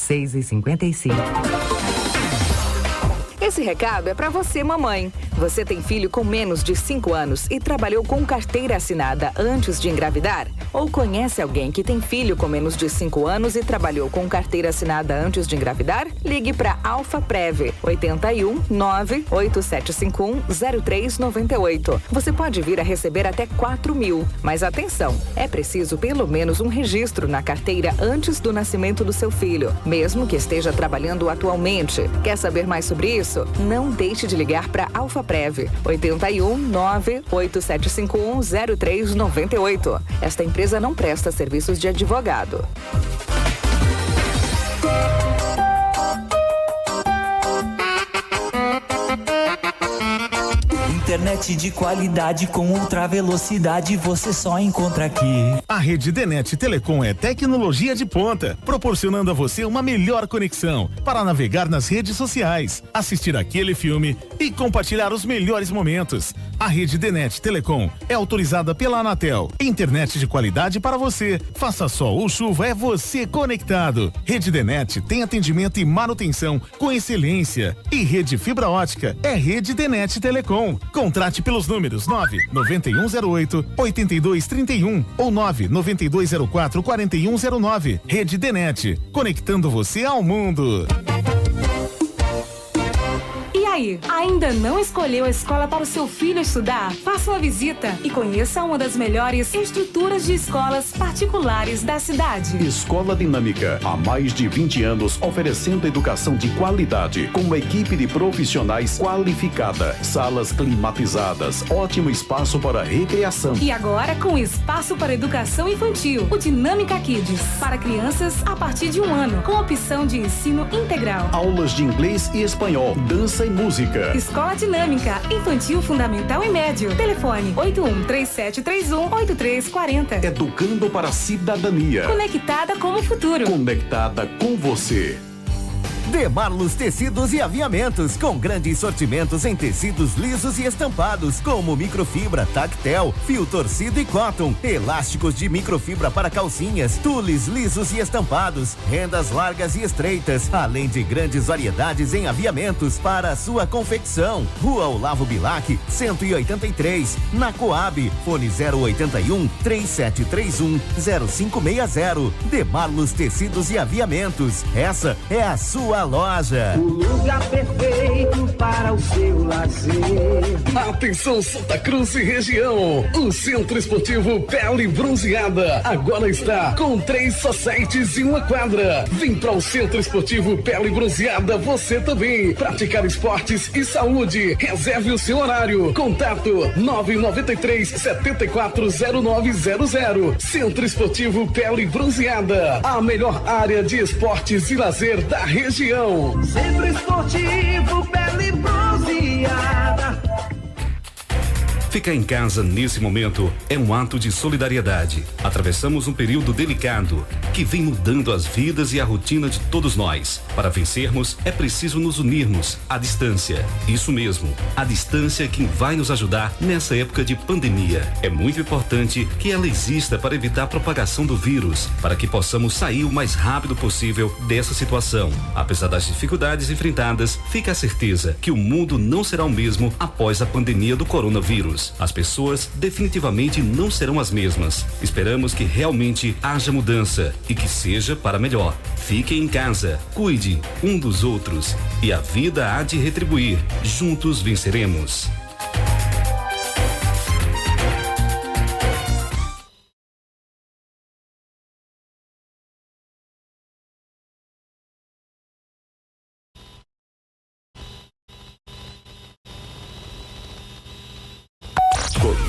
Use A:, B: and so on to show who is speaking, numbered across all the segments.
A: 6h55.
B: Esse recado é para você, mamãe. Você tem filho com menos de 5 anos e trabalhou com carteira assinada antes de engravidar? Ou conhece alguém que tem filho com menos de 5 anos e trabalhou com carteira assinada antes de engravidar? Ligue para Alfaprev 81 98751 0398. Você pode vir a receber até 4.000. Mas atenção, é preciso pelo menos um registro na carteira antes do nascimento do seu filho, mesmo que esteja trabalhando atualmente. Quer saber mais sobre isso? Não deixe de ligar para Alfaprev 81 98751 0398. Esta empresa não presta serviços de advogado.
C: Internet de qualidade com ultra velocidade você só encontra aqui.
D: A rede Denet Telecom é tecnologia de ponta, proporcionando a você uma melhor conexão para navegar nas redes sociais, assistir aquele filme e compartilhar os melhores momentos. A rede Denet Telecom é autorizada pela Anatel. Internet de qualidade para você. Faça sol ou chuva, é você conectado. Rede Denet tem atendimento e manutenção com excelência. E rede fibra ótica é rede Denet Telecom. Contrate pelos números 99108-8231 ou 99204-4109. Rede Denet, conectando você ao mundo.
E: E aí, ainda não escolheu a escola para o seu filho estudar? Faça uma visita e conheça uma das melhores estruturas de escolas particulares da cidade.
F: Escola Dinâmica, há mais de 20 anos oferecendo educação de qualidade, com uma equipe de profissionais qualificada, salas climatizadas, ótimo espaço para recreação.
E: E agora com espaço para educação infantil, o Dinâmica Kids, para crianças a partir de 1 ano, com opção de ensino integral.
F: Aulas de inglês e espanhol, dança e música.
E: Escola Dinâmica, infantil, fundamental e médio. Telefone 8137318340.
F: Educando para a cidadania.
E: Conectada com o futuro.
F: Conectada com você.
G: Demarlos Tecidos e Aviamentos, com grandes sortimentos em tecidos lisos e estampados, como microfibra, tactel, fio torcido e cotton, elásticos de microfibra para calcinhas, tules lisos e estampados, rendas largas e estreitas, além de grandes variedades em aviamentos para a sua confecção. Rua Olavo Bilac, 183, na Coab, fone 081-3731-0560. Demarlos Tecidos e Aviamentos, essa é a sua loja.
H: O lugar perfeito para o seu lazer.
I: Atenção Santa Cruz e região, o Centro Esportivo Pele Bronzeada agora está com 3 societies e 1 quadra. Vem para o Centro Esportivo Pele Bronzeada você também praticar esportes e saúde. Reserve o seu horário. Contato 993-740900. Centro Esportivo Pele Bronzeada, a melhor área de esportes e lazer da região.
H: Centro Esportivo Pele Bronzeada.
J: Ficar em casa nesse momento é um ato de solidariedade. Atravessamos um período delicado que vem mudando as vidas e a rotina de todos nós. Para vencermos, é preciso nos unirmos à distância. Isso mesmo, a distância é quem vai nos ajudar nessa época de pandemia. É muito importante que ela exista para evitar a propagação do vírus, para que possamos sair o mais rápido possível dessa situação. Apesar das dificuldades enfrentadas, fica a certeza que o mundo não será o mesmo após a pandemia do coronavírus. As pessoas definitivamente não serão as mesmas. Esperamos que realmente haja mudança e que seja para melhor. Fiquem em casa, cuide um dos outros e a vida há de retribuir. Juntos venceremos.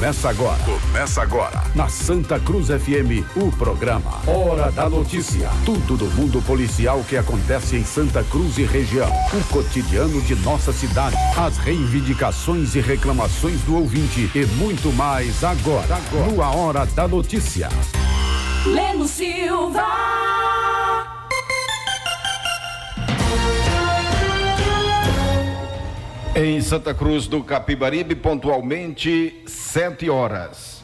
F: Começa agora. Na Santa Cruz FM, o programa Hora da Notícia. Tudo do mundo policial que acontece em Santa Cruz e região. O cotidiano de nossa cidade. As reivindicações e reclamações do ouvinte. E muito mais agora. No A Hora da Notícia.
E: Leno Silva.
K: Em Santa Cruz do Capibaribe, pontualmente 7 horas.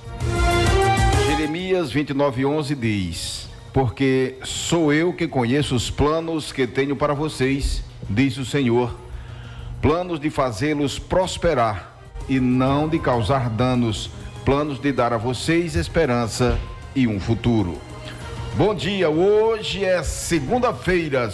K: Jeremias 29:11 diz: porque sou eu que conheço os planos que tenho para vocês, diz o Senhor. Planos de fazê-los prosperar e não de causar danos, planos de dar a vocês esperança e um futuro. Bom dia, hoje é segunda-feira,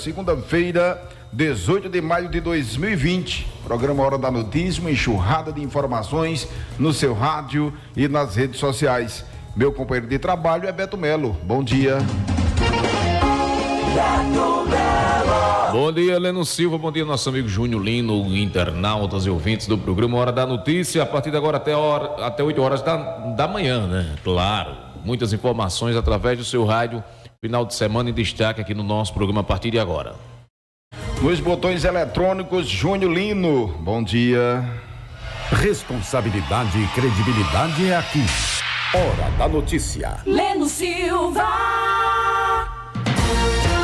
K: 18 de maio de 2020, programa Hora da Notícia, uma enxurrada de informações no seu rádio e nas redes sociais. Meu companheiro de trabalho é Beto Melo. Bom dia.
A: Bom dia, Leno Silva. Bom dia, nosso amigo Júnior Lino, internautas e ouvintes do programa Hora da Notícia. A partir de agora até 8 horas da manhã, né? Claro. Muitas informações através do seu rádio. Final de semana em destaque aqui no nosso programa a partir de agora.
K: Nos botões eletrônicos, Júnior Lino. Bom dia.
F: Responsabilidade e credibilidade é aqui. Hora da Notícia.
L: Leno Silva.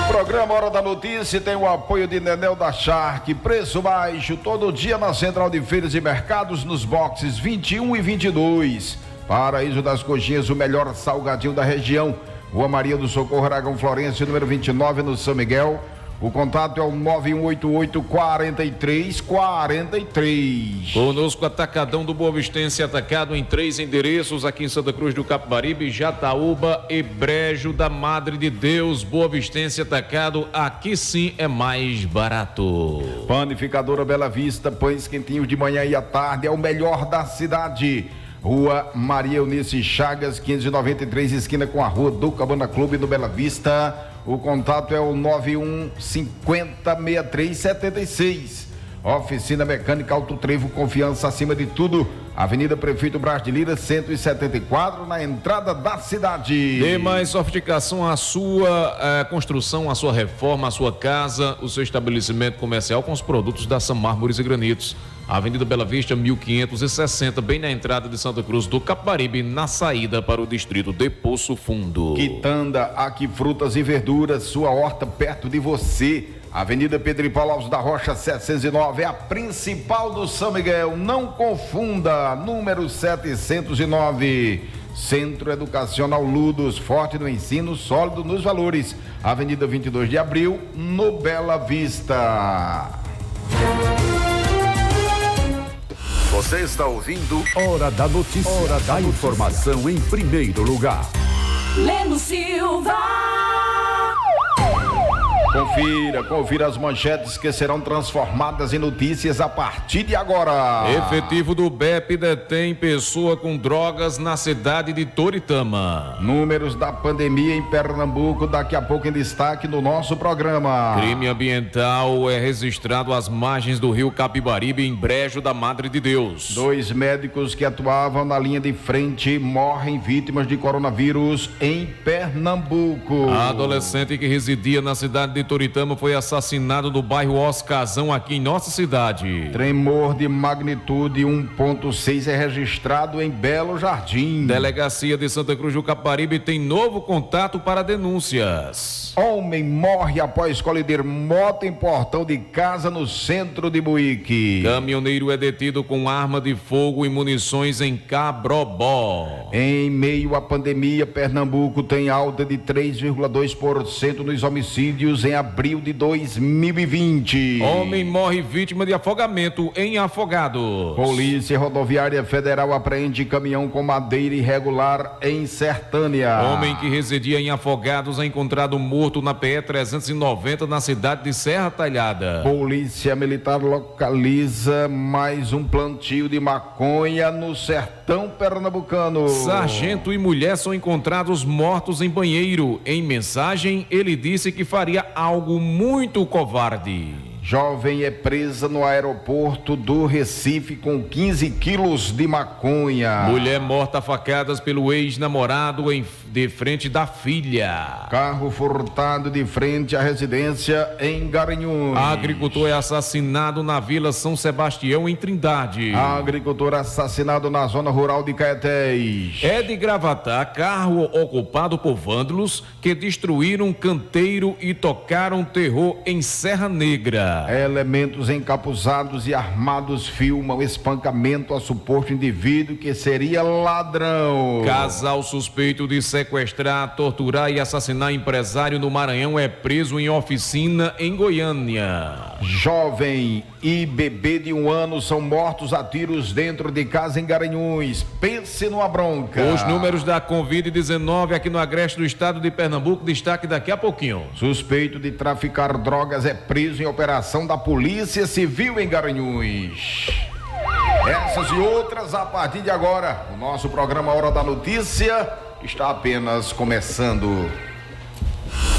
K: Programa Hora da Notícia tem o apoio de Nenel da Shark. Preço baixo todo dia na Central de Feiras e Mercados, nos boxes 21 e 22. Paraíso das Coxinhas, o melhor salgadinho da região. Rua Maria do Socorro, Aragão Florencio, número 29, no São Miguel. O contato é o 9188-4343.
A: Conosco, Atacadão do Boa Vistense, atacado em 3 endereços aqui em Santa Cruz do Capibaribe, Jataúba e Brejo da Madre de Deus. Boa Vistense atacado, aqui sim é mais barato.
K: Panificadora Bela Vista, pães quentinhos de manhã e à tarde, é o melhor da cidade. Rua Maria Eunice Chagas, 593, esquina com a Rua do Cabana Clube, no Bela Vista. O contato é o 9150-6376. Oficina Mecânica Alto Trevo, confiança acima de tudo. Avenida Prefeito Brás de Lira, 174, na entrada da cidade.
A: Dê mais sofisticação à sua construção, à sua reforma, à sua casa, o seu estabelecimento comercial com os produtos da Sam Mármores e Granitos. Avenida Bela Vista, 1560, bem na entrada de Santa Cruz do Capibaribe, na saída para o distrito de Poço Fundo.
K: Quitanda, aqui frutas e verduras, sua horta perto de você. Avenida Pedro e Paulo Alves da Rocha, 709, é a principal do São Miguel. Não confunda, número 709. Centro Educacional Ludos, forte no ensino, sólido nos valores. Avenida 22 de Abril, no Bela Vista.
F: Você está ouvindo Hora da Notícia. Hora da informação em primeiro lugar.
L: Leno Silva.
K: Confira as manchetes que serão transformadas em notícias a partir de agora.
A: Efetivo do BEP detém pessoa com drogas na cidade de Toritama.
K: Números da pandemia em Pernambuco, daqui a pouco em destaque no nosso programa.
A: Crime ambiental é registrado às margens do rio Capibaribe, em Brejo da Madre de Deus.
K: 2 médicos que atuavam na linha de frente morrem vítimas de coronavírus em Pernambuco.
A: A adolescente que residia na cidade de Toritama foi assassinado no bairro Oscazão, aqui em nossa cidade.
K: Tremor de magnitude 1.6 é registrado em Belo Jardim.
A: Delegacia de Santa Cruz do Capibaribe tem novo contato para denúncias.
K: Homem morre após colidir moto em portão de casa no centro de Buíque.
A: Caminhoneiro é detido com arma de fogo e munições em Cabrobó.
K: Em meio à pandemia, Pernambuco tem alta de 3,2% nos homicídios em abril de 2020.
A: Homem morre vítima de afogamento em Afogados.
K: Polícia Rodoviária Federal apreende caminhão com madeira irregular em Sertânia.
A: Homem que residia em Afogados é encontrado morto na PE 390 na cidade de Serra Talhada.
K: Polícia Militar localiza mais um plantio de maconha no sertão pernambucano.
A: Sargento e mulher são encontrados mortos em banheiro. Em mensagem, ele disse que faria algo muito covarde.
K: Jovem é presa no aeroporto do Recife com 15 quilos de maconha.
A: Mulher morta a facadas pelo ex-namorado de frente da filha.
K: Carro furtado de frente à residência em Garanhuns.
A: Agricultor é assassinado na Vila São Sebastião, em Trindade.
K: Agricultor assassinado na zona rural de Caetés.
A: É de Gravatá, carro ocupado por vândalos que destruíram um canteiro e tocaram terror em Serra Negra.
K: Elementos encapuzados e armados filmam espancamento a suposto indivíduo que seria ladrão.
A: Casal suspeito de sequestrar, torturar e assassinar empresário no Maranhão é preso em oficina em Goiânia.
K: Jovem e bebê de 1 ano são mortos a tiros dentro de casa em Garanhuns. Pense numa bronca.
A: Os números da Covid-19 aqui no agreste do estado de Pernambuco, destaque daqui a pouquinho.
K: Suspeito de traficar drogas é preso em operação da Polícia Civil em Garanhuns. Essas e outras a partir de agora. O nosso programa Hora da Notícia está apenas começando.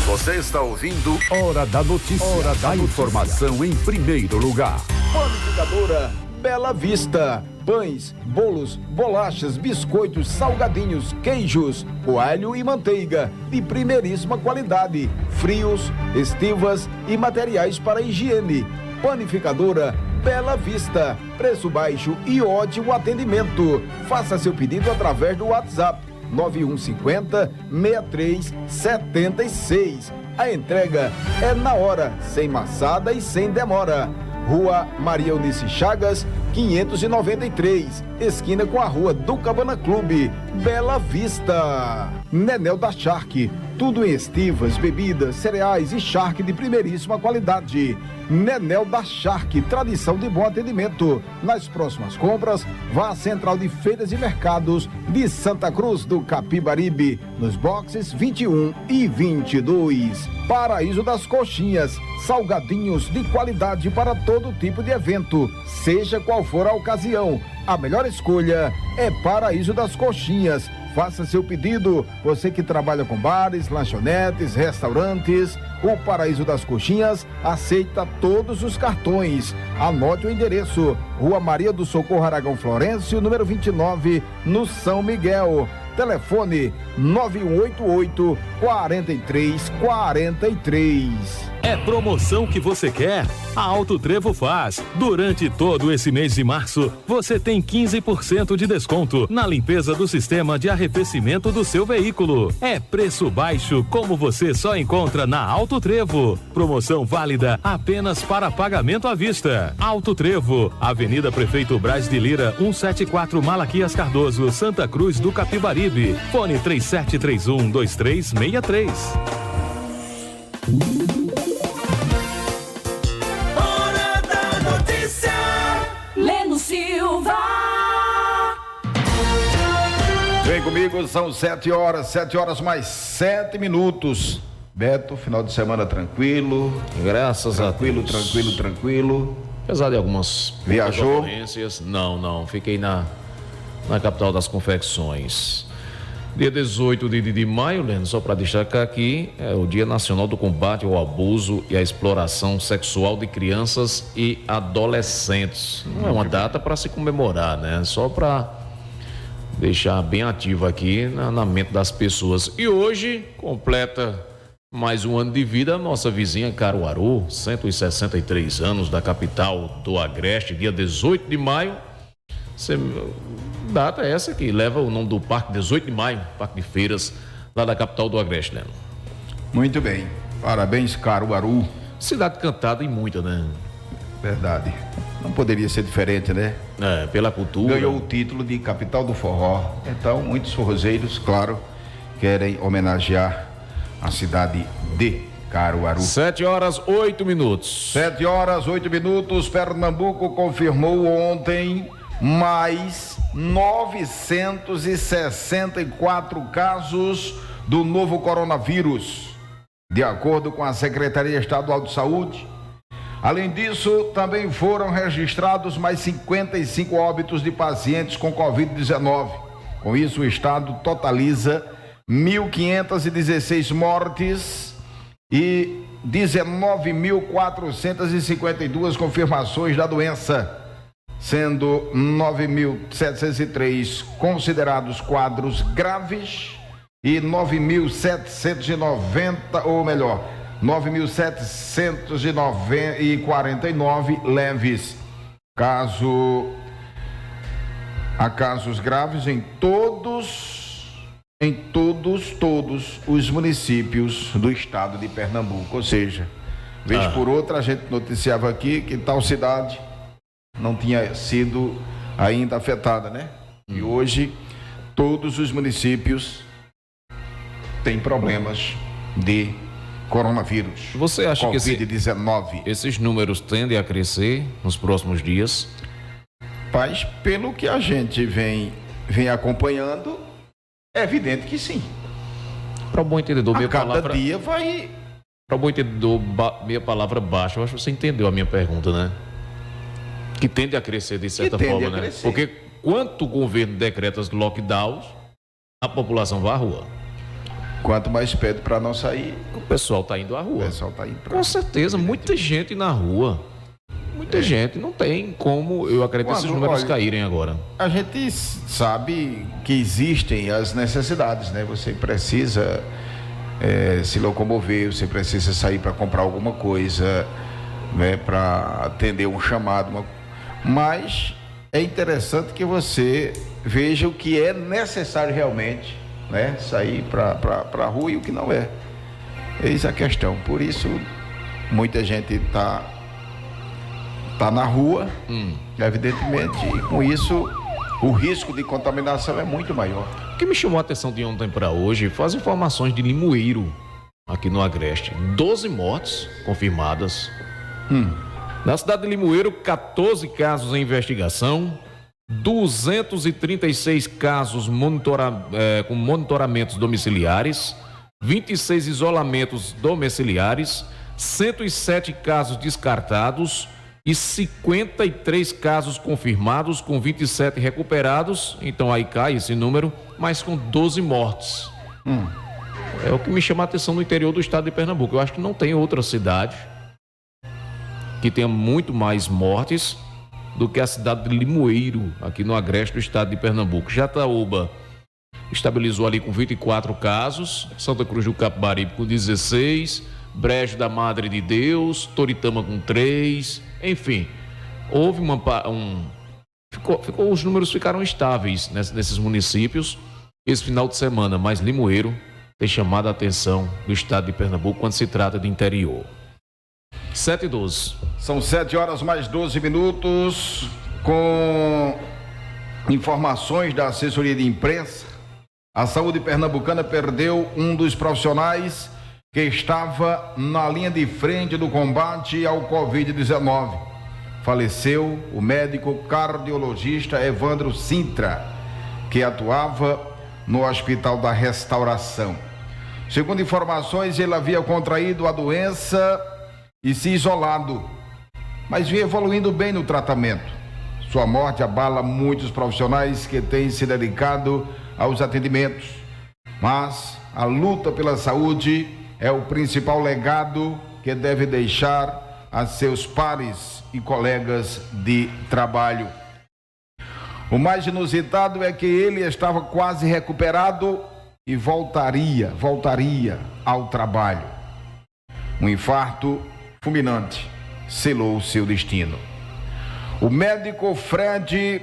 F: Você está ouvindo Hora da Notícia. Hora da informação em primeiro lugar.
M: Panificadora Bela Vista. Pães, bolos, bolachas, biscoitos, salgadinhos, queijos, coalho e manteiga de primeiríssima qualidade. Frios, estivas e materiais para higiene. Panificadora Bela Vista, preço baixo e ótimo atendimento. Faça seu pedido através do WhatsApp 9150-6376. A entrega é na hora, sem maçada e sem demora. Rua Maria Eunice Chagas, 593, esquina com a Rua do Cabana Clube, Bela Vista. Nenel da Shark, tudo em estivas, bebidas, cereais e charque de primeiríssima qualidade. Nenel da Shark, tradição de bom atendimento. Nas próximas compras, vá à Central de Feiras e Mercados de Santa Cruz do Capibaribe, nos boxes 21 e 22. Paraíso das Coxinhas, salgadinhos de qualidade para todo tipo de evento, seja qual for a ocasião. A melhor escolha é Paraíso das Coxinhas. Faça seu pedido, você que trabalha com bares, lanchonetes, restaurantes. O Paraíso das Coxinhas aceita todos os cartões. Anote o endereço: Rua Maria do Socorro Aragão Florencio, número 29, no São Miguel. Telefone 9188-4343.
N: É promoção que você quer? A Auto Trevo faz. Durante todo esse mês de março, você tem 15% de desconto na limpeza do sistema de arrefecimento do seu veículo. É preço baixo como você só encontra na Auto Trevo. Promoção válida apenas para pagamento à vista. Auto Trevo, Avenida Prefeito Braz de Lira, 174 Malaquias Cardoso, Santa Cruz do Capibaribe. Fone 3731-2363.
L: Hora da Notícia. Leno Silva.
K: Vem comigo, são 7 horas mais 7 minutos. Beto, final de semana tranquilo.
A: Graças a Deus.
K: Tranquilo.
A: Apesar de algumas
K: Viajou?
A: ocorrências, não, fiquei na capital das confecções. Dia 18 de maio, Leno, só para destacar aqui, é o Dia Nacional do Combate ao Abuso e à Exploração Sexual de Crianças e Adolescentes. Não é uma data para se comemorar, né? Só para deixar bem ativo aqui na mente das pessoas. E hoje completa mais um ano de vida a nossa vizinha Caruaru, 163 anos, da capital do Agreste, dia 18 de maio. Data essa que leva o nome do Parque 18 de Maio, Parque de Feiras, lá da capital do Agreste, né?
K: Muito bem. Parabéns, Caruaru.
A: Cidade cantada e muita, né?
K: Verdade. Não poderia ser diferente, né?
A: É, pela cultura.
K: Ganhou o título de capital do forró. Então, muitos forrozeiros, claro, querem homenagear a cidade de Caruaru.
A: 7 horas 8 minutos.
K: 7 horas 8 minutos. Pernambuco confirmou ontem mais 964 casos do novo coronavírus, de acordo com a Secretaria Estadual de Saúde. Além disso, também foram registrados mais 55 óbitos de pacientes com Covid-19. Com isso, o estado totaliza 1.516 mortes e 19.452 confirmações da doença, sendo 9.703 considerados quadros graves e 9.749 leves. Há casos graves em todos os municípios do estado de Pernambuco. Ou seja, vez por outra a gente noticiava aqui que tal cidade não tinha sido ainda afetada, né? E hoje todos os municípios tem problemas de coronavírus.
A: Você acha que
K: esses
A: números tendem a crescer nos próximos dias?
K: Mas pelo que a gente vem acompanhando, é evidente que sim.
A: Para o bom entendedor,
K: dia vai...
A: Para o bom entendedor, minha palavra baixa, eu acho que você entendeu a minha pergunta, né? Que tende a crescer de certa forma, né? Porque quanto o governo decreta os lockdowns, a população vai à rua.
K: Quanto mais pede para não sair,
A: o pessoal está indo à rua.
K: O pessoal está indo
A: Com certeza, muita gente na rua. Muita gente. Não tem como, eu acredito, esses números caírem agora.
K: A gente sabe que existem as necessidades, né? Você precisa se locomover, você precisa sair para comprar alguma coisa, né? Para atender um chamado. Mas é interessante que você veja o que é necessário realmente, né? Sair para a rua e o que não é. Eis a questão. Por isso, muita gente está na rua, evidentemente, e com isso o risco de contaminação é muito maior.
A: O que me chamou a atenção de ontem para hoje foi as informações de Limoeiro, aqui no Agreste. 12 mortes confirmadas. Na cidade de Limoeiro, 14 casos em investigação, 236 casos com monitoramentos domiciliares, 26 isolamentos domiciliares, 107 casos descartados e 53 casos confirmados, com 27 recuperados. Então aí cai esse número, mas com 12 mortes. É o que me chama a atenção no interior do estado de Pernambuco. Eu acho que não tem outra cidade que tenha muito mais mortes do que a cidade de Limoeiro, aqui no Agreste do estado de Pernambuco. Jataúba estabilizou ali com 24 casos, Santa Cruz do Capibaribe com 16, Brejo da Madre de Deus, Toritama com 3, enfim, houve os números ficaram estáveis nesses municípios esse final de semana, mas Limoeiro tem chamado a atenção do estado de Pernambuco quando se trata de interior. 7h12.
K: São 7 horas mais 12 minutos, com informações da assessoria de imprensa. A saúde pernambucana perdeu um dos profissionais que estava na linha de frente do combate ao Covid-19. Faleceu o médico cardiologista Evandro Sintra, que atuava no Hospital da Restauração. Segundo informações, ele havia contraído a doença e se isolado, mas vinha evoluindo bem no tratamento. Sua morte abala muitos profissionais que têm se dedicado aos atendimentos, mas a luta pela saúde é o principal legado que deve deixar a seus pares e colegas de trabalho. O mais inusitado é que ele estava quase recuperado e voltaria ao trabalho. Um infarto fulminante selou o seu destino. O médico Fred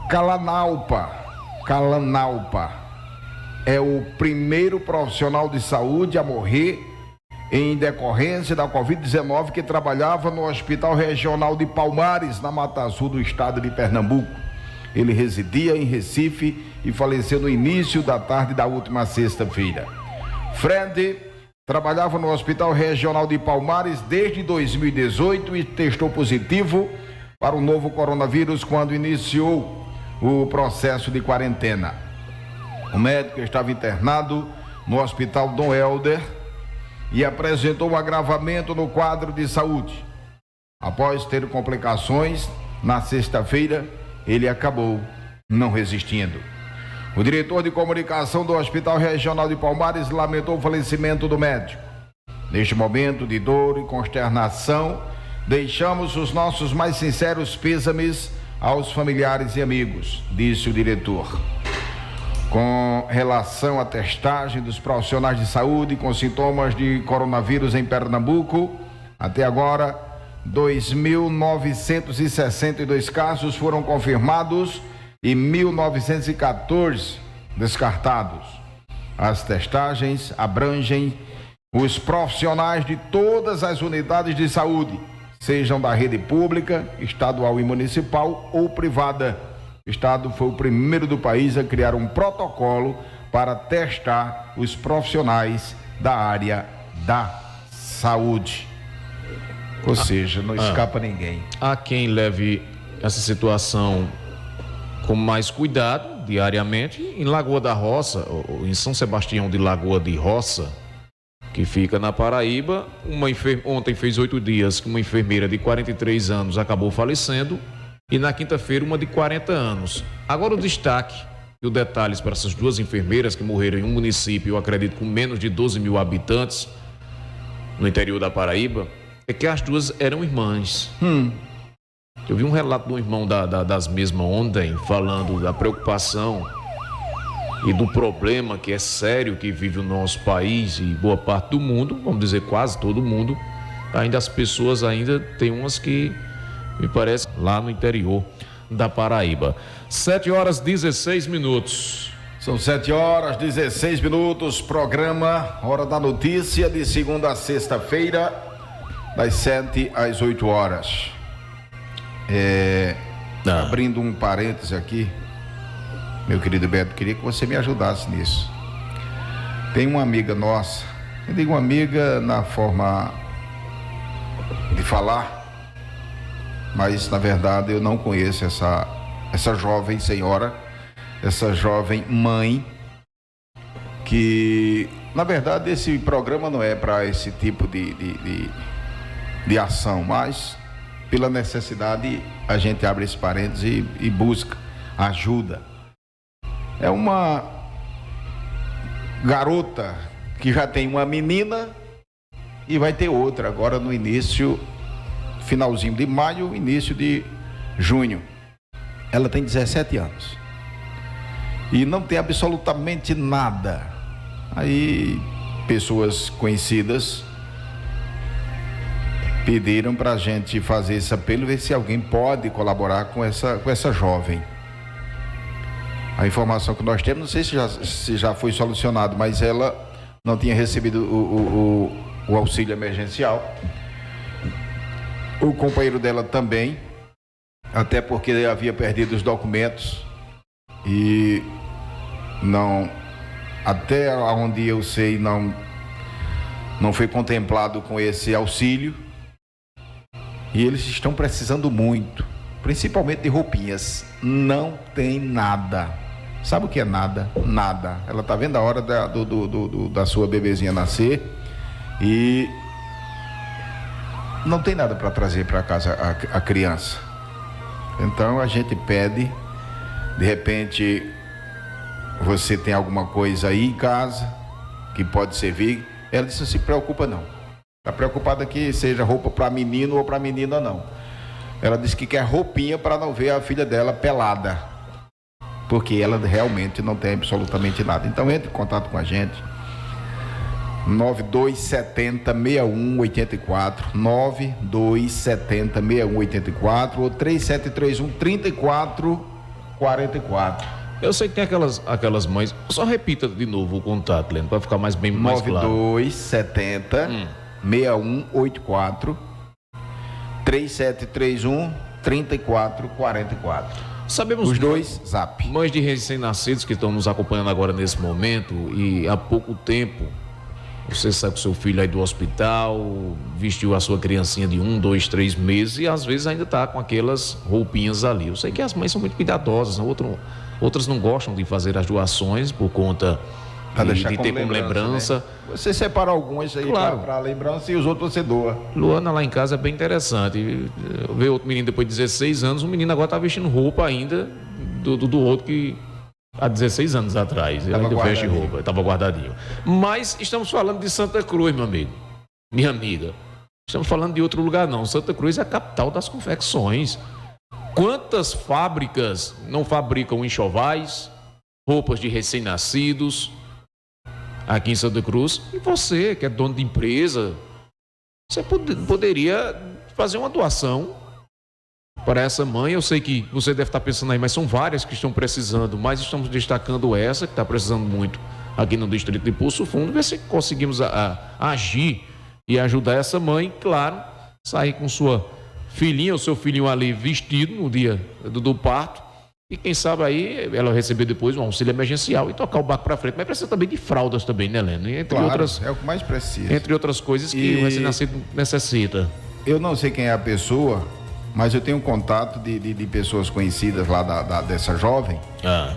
K: Calanalpa é o primeiro profissional de saúde a morrer em decorrência da Covid-19 que trabalhava no Hospital Regional de Palmares, na Mata Sul do estado de Pernambuco. Ele residia em Recife e faleceu no início da tarde da última sexta-feira. Fred trabalhava no Hospital Regional de Palmares desde 2018 e testou positivo para o novo coronavírus quando iniciou o processo de quarentena. O médico estava internado no Hospital Dom Helder e apresentou um agravamento no quadro de saúde. Após ter complicações, na sexta-feira, ele acabou não resistindo. O diretor de comunicação do Hospital Regional de Palmares lamentou o falecimento do médico. Neste momento de dor e consternação, deixamos os nossos mais sinceros pêsames aos familiares e amigos, disse o diretor. Com relação à testagem dos profissionais de saúde com sintomas de coronavírus em Pernambuco, até agora, 2.962 casos foram confirmados e 1.914 descartados. As testagens abrangem os profissionais de todas as unidades de saúde, sejam da rede pública, estadual e municipal ou privada. O estado foi o primeiro do país a criar um protocolo para testar os profissionais da área da saúde. Ou seja, não escapa ninguém.
A: Há quem leve essa situação com mais cuidado diariamente. Em Lagoa da Roça, ou em São Sebastião de Lagoa de Roça, que fica na Paraíba, ontem fez 8 dias que uma enfermeira de 43 anos acabou falecendo e na quinta-feira uma de 40 anos. Agora o destaque e os detalhes para essas duas enfermeiras que morreram em um município, eu acredito, com menos de 12 mil habitantes no interior da Paraíba, é que as duas eram irmãs. Eu vi um relato de um irmão das mesmas ontem, falando da preocupação e do problema que é sério que vive o nosso país e boa parte do mundo, vamos dizer quase todo mundo. Ainda as pessoas ainda tem umas que me parece lá no interior da Paraíba. 7h16.
K: São 7h16, programa Hora da Notícia, de segunda a sexta-feira, das 7 às 8 horas. Abrindo um parêntese aqui, meu querido Beto, queria que você me ajudasse nisso. Tem uma amiga nossa, eu digo uma amiga na forma de falar, mas na verdade eu não conheço essa jovem senhora, essa jovem mãe, que na verdade esse programa não é para esse tipo de ação, mas pela necessidade a gente abre esse parênteses e busca ajuda. É uma garota que já tem uma menina e vai ter outra agora no finalzinho de maio, início de junho. Ela tem 17 anos e não tem absolutamente nada. Aí pessoas conhecidas pediram para a gente fazer esse apelo, ver se alguém pode colaborar com essa jovem. A informação que nós temos, não sei se já foi solucionado, mas ela não tinha recebido o auxílio emergencial. O companheiro dela também, até porque havia perdido os documentos e não, até onde eu sei, não foi contemplado com esse auxílio. E eles estão precisando muito, principalmente de roupinhas. Não tem nada. Sabe o que é nada? Nada. Ela está vendo a hora da sua bebezinha nascer e não tem nada para trazer para casa a criança. Então a gente pede, de repente você tem alguma coisa aí em casa que pode servir. Ela disse: não se preocupa não. Está preocupada que seja roupa para menino ou para menina, não. Ela disse que quer roupinha para não ver a filha dela pelada, porque ela realmente não tem absolutamente nada. Então entre em contato com a gente, 9270-6184, 9270-6184 ou 3731-3444.
A: Eu sei que tem aquelas mães. Só repita de novo o contato, Leno, para ficar mais claro.
K: 9270-6184, 3731-3444.
A: Sabemos
K: os dois zap.
A: Mães de recém-nascidos que estão nos acompanhando agora nesse momento e há pouco tempo você sai com seu filho aí do hospital, vestiu a sua criancinha de 1, 2, 3 meses e às vezes ainda está com aquelas roupinhas ali. Eu sei que as mães são muito cuidadosas, outras não gostam de fazer as doações por conta de ter como lembrança.
K: Né? Você separa algumas aí, claro, para lembrança, e os outros você doa.
A: Luana lá em casa é bem interessante. Ver outro menino depois de 16 anos, o menino agora está vestindo roupa ainda do outro que há 16 anos atrás. Ele ainda veste roupa, estava guardadinho. Mas estamos falando de Santa Cruz, meu amigo, minha amiga. Estamos falando de outro lugar não. Santa Cruz é a capital das confecções. Quantas fábricas não fabricam enxovais, roupas de recém-nascidos aqui em Santa Cruz? E você, que é dono de empresa, você poderia fazer uma doação para essa mãe. Eu sei que você deve estar pensando aí, mas são várias que estão precisando, mas estamos destacando essa que está precisando muito aqui no distrito de Poço Fundo. Ver se conseguimos agir e ajudar essa mãe, claro, sair com sua filhinha ou seu filhinho ali vestido no dia do parto E quem sabe aí ela receber depois um auxílio emergencial e tocar o barco para frente. Mas precisa também de fraldas também, né, Leno? Entre outras,
K: é o que mais precisa.
A: Entre outras coisas que o recém-nascido necessita.
K: Eu não sei quem é a pessoa, mas eu tenho contato de pessoas conhecidas lá dessa jovem.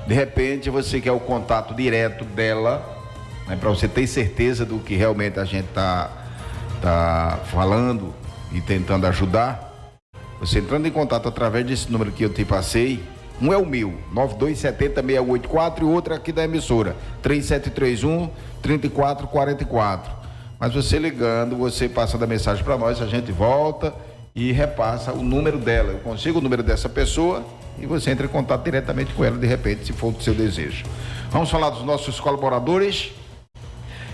K: De repente você quer o contato direto dela, né, para você ter certeza do que realmente a gente tá falando e tentando ajudar. Você entrando em contato através desse número que eu te passei. Um é o meu, 9270-684, e outro aqui da emissora, 3731-3444. Mas você ligando, você passa a mensagem para nós, a gente volta e repassa o número dela. Eu consigo o número dessa pessoa e você entra em contato diretamente com ela, de repente, se for do seu desejo. Vamos falar dos nossos colaboradores.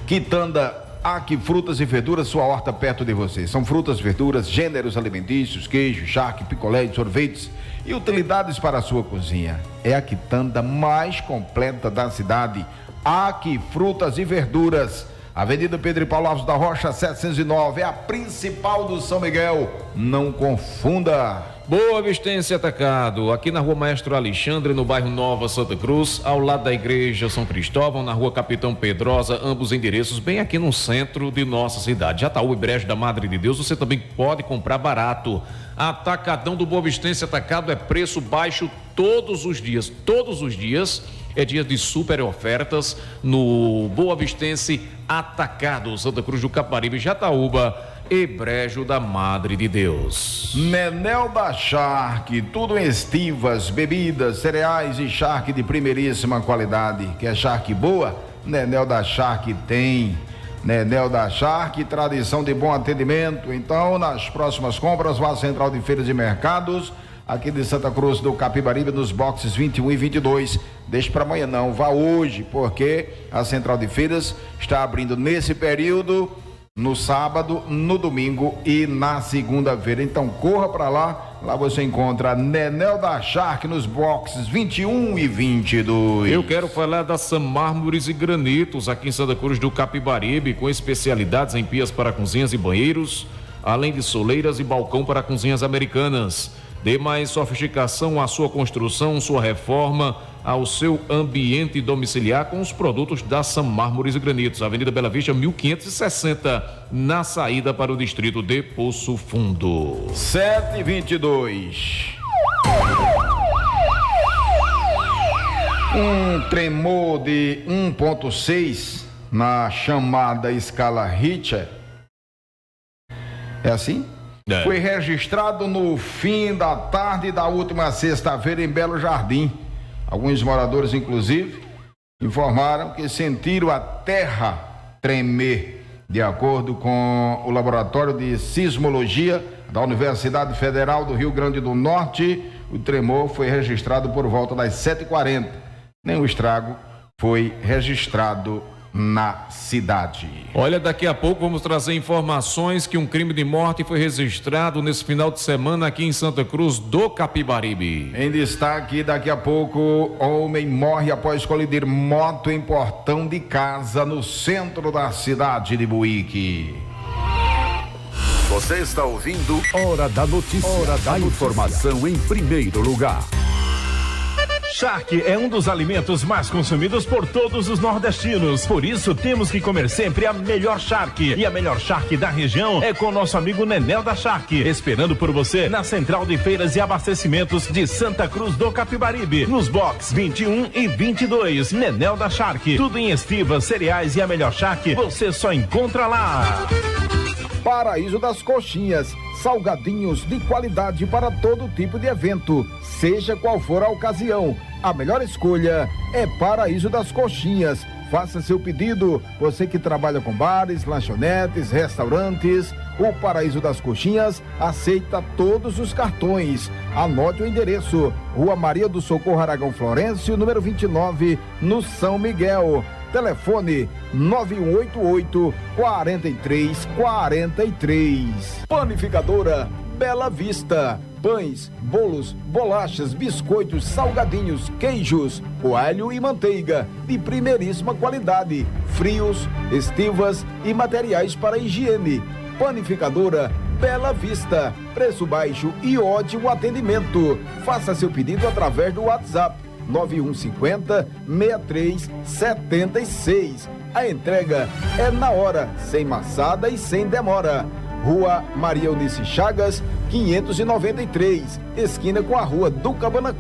K: Quitanda Aqui Frutas e Verduras, sua horta perto de você. São frutas, verduras, gêneros alimentícios, queijo, charque, picolé, sorvetes e utilidades para a sua cozinha. É a quitanda mais completa da cidade. Aqui Frutas e Verduras, Avenida Pedro e Paulo Alves da Rocha, 709, é a principal do São Miguel. Não confunda.
A: Boa Vistense Atacado, aqui na Rua Maestro Alexandre, no bairro Nova Santa Cruz, ao lado da Igreja São Cristóvão, na Rua Capitão Pedrosa, ambos endereços bem aqui no centro de nossa cidade. Jataú e Brejo da Madre de Deus, você também pode comprar barato. Atacadão do Boa Vistense Atacado é preço baixo todos os dias é dia de super ofertas no Boa Vistense Atacado, Santa Cruz do Capibaribe, Jataúba e Brejo da Madre de Deus.
K: Nenel da Charque, tudo em estivas, bebidas, cereais e charque de primeiríssima qualidade. Quer charque boa? Nenel da Charque tem. Nenel da Charque, tradição de bom atendimento. Então, nas próximas compras, vá à Central de Feiras e Mercados, aqui de Santa Cruz do Capibaribe, nos boxes 21 e 22. Deixe para amanhã não, vá hoje, porque a Central de Feiras está abrindo nesse período, no sábado, no domingo e na segunda-feira. Então corra para lá você encontra Nenel da Charque nos boxes 21 e 22.
A: Eu quero falar da Sam Mármores e Granitos, aqui em Santa Cruz do Capibaribe, com especialidades em pias para cozinhas e banheiros, além de soleiras e balcão para cozinhas americanas. Dê mais sofisticação à sua construção, sua reforma, ao seu ambiente domiciliar com os produtos da Sam Mármores e Granitos, Avenida Bela Vista, 1560, na saída para o distrito de Poço Fundo.
K: 7h22. Um tremor de 1.6 na chamada escala Richter. É assim? Foi registrado no fim da tarde da última sexta-feira em Belo Jardim. Alguns moradores, inclusive, informaram que sentiram a terra tremer. De acordo com o Laboratório de Sismologia da Universidade Federal do Rio Grande do Norte, o tremor foi registrado por volta das 7h40. Nenhum estrago foi registrado na cidade.
A: Olha, daqui a pouco vamos trazer informações que um crime de morte foi registrado nesse final de semana aqui em Santa Cruz do Capibaribe.
K: Em destaque, daqui a pouco, homem morre após colidir moto em portão de casa no centro da cidade de Buíque.
F: Você está ouvindo Hora da Notícia. Hora da informação em primeiro lugar.
O: Charque é um dos alimentos mais consumidos por todos os nordestinos. Por isso, temos que comer sempre a melhor charque. E a melhor charque da região é com o nosso amigo Nenel da Charque, esperando por você na Central de Feiras e Abastecimentos de Santa Cruz do Capibaribe, nos box 21 e 22. Nenel da Charque, tudo em estivas, cereais e a melhor charque você só encontra lá.
M: Paraíso das Coxinhas, salgadinhos de qualidade para todo tipo de evento, seja qual for a ocasião. A melhor escolha é Paraíso das Coxinhas. Faça seu pedido, você que trabalha com bares, lanchonetes, restaurantes. O Paraíso das Coxinhas aceita todos os cartões. Anote o endereço: Rua Maria do Socorro Aragão Florencio, número 29, no São Miguel. Telefone 9188-4343. Panificadora Bela Vista. Pães, bolos, bolachas, biscoitos, salgadinhos, queijos, coalho e manteiga de primeiríssima qualidade. Frios, estivas e materiais para higiene. Panificadora Bela Vista. Preço baixo e ótimo atendimento. Faça seu pedido através do WhatsApp 9150-6376. A entrega é na hora, sem maçada e sem demora. Rua Maria Eunice Chagas, 593, esquina com a Rua do Cabana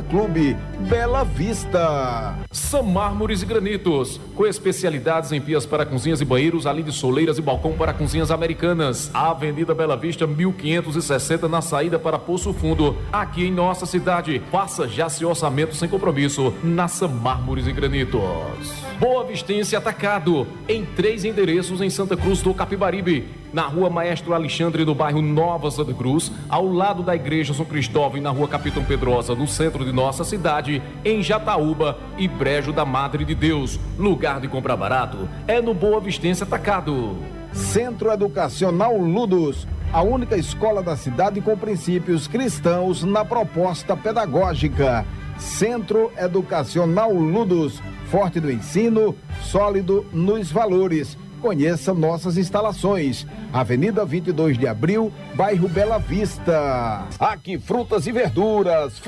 M: Clube, Bela Vista.
A: Sam Mármores e Granitos, com especialidades em pias para cozinhas e banheiros, além de soleiras e balcão para cozinhas americanas. Avenida Bela Vista, 1560, na saída para Poço Fundo, aqui em nossa cidade. Faça já seu orçamento sem compromisso na Sam Mármores e Granitos. Boa Vistense Atacado, em 3 endereços em Santa Cruz do Capibaribe, na Rua Maestro Alexandre, no bairro Nova Santa Cruz, ao lado da Igreja São Cristóvão, e na Rua Capitão Pedrosa, no centro de nossa cidade, em Jataúba e Brejo da Madre de Deus. Lugar de comprar barato é no Boa Vistense Atacado.
M: Centro Educacional Ludos, a única escola da cidade com princípios cristãos na proposta pedagógica. Centro Educacional Ludos, forte no ensino, sólido nos valores. Conheça nossas instalações. Avenida 22 de Abril, bairro Bela Vista. Aqui frutas e verduras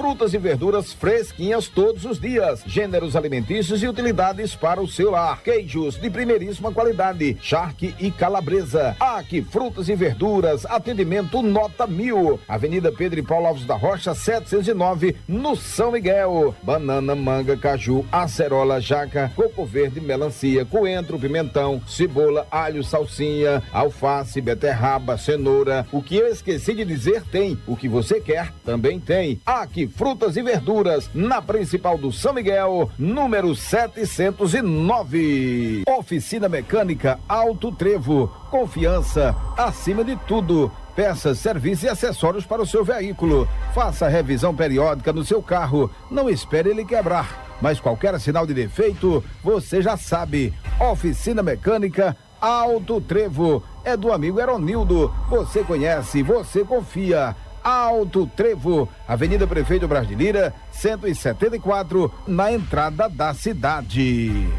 M: fresquinhas todos os dias. Gêneros alimentícios e utilidades para o seu lar. Queijos de primeiríssima qualidade, charque e calabresa. Aqui frutas e verduras, atendimento nota 1000. Avenida Pedro e Paulo Alves da Rocha, 709, no São Miguel. Banana, manga, caju, acerola, jaca, coco verde, melancia, coentro, pimentão, cebola, alho, salsinha, alface, beterraba, cenoura. O que eu esqueci de dizer tem. O que você quer também tem. Aqui frutas e verduras, na principal do São Miguel, número 709. Oficina Mecânica Alto Trevo. Confiança acima de tudo. Peças, serviços e acessórios para o seu veículo. Faça revisão periódica no seu carro. Não espere ele quebrar. Mas qualquer sinal de defeito, você já sabe. Oficina Mecânica Alto Trevo. É do amigo Eronildo. Você conhece, você confia. Alto Trevo, Avenida Prefeito Braz de Lira, 174, na entrada da cidade.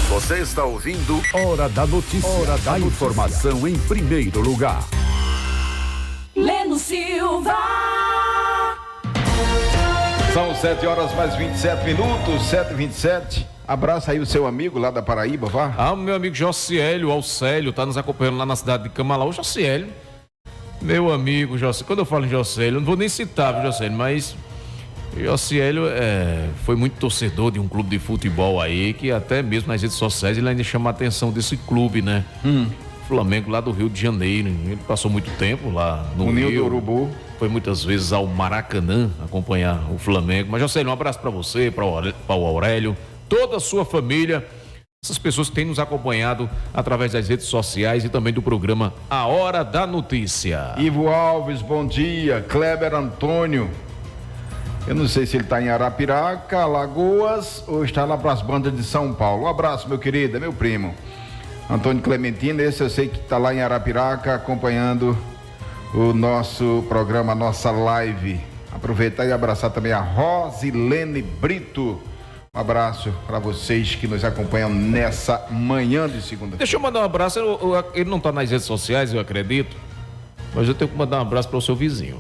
F: Você está ouvindo Hora da Notícia. Hora da informação em primeiro lugar.
L: Leno Silva.
K: São 7 horas mais 27 minutos, 7h27. Abraça aí o seu amigo lá da Paraíba, vá.
A: Ah, meu amigo Jociélio Alcélio, tá nos acompanhando lá na cidade de Camalau. Jociélio, meu amigo Jociélio, quando eu falo em Jociélio, eu não vou nem citar, viu, Jociélio, mas Jociélio foi muito torcedor de um clube de futebol aí, que até mesmo nas redes sociais ele ainda chama a atenção desse clube, né? Flamengo lá do Rio de Janeiro. Ele passou muito tempo lá no
K: Rio
A: do
K: Urubu.
A: Foi muitas vezes ao Maracanã acompanhar o Flamengo. Mas, Jocélio, um abraço para você, para o Aurélio, toda a sua família, essas pessoas que têm nos acompanhado através das redes sociais e também do programa A Hora da Notícia.
K: Ivo Alves, bom dia. Kleber Antônio. Eu não sei se ele está em Arapiraca, Alagoas ou está lá para as bandas de São Paulo. Um abraço, meu querido, é meu primo. Antônio Clementino, esse eu sei que está lá em Arapiraca acompanhando o nosso programa, a nossa live. Aproveitar e abraçar também a Rosilene Brito. Um abraço para vocês que nos acompanham nessa manhã de segunda-feira.
A: Deixa eu mandar um abraço, ele não está nas redes sociais, eu acredito, mas eu tenho que mandar um abraço para o seu vizinho,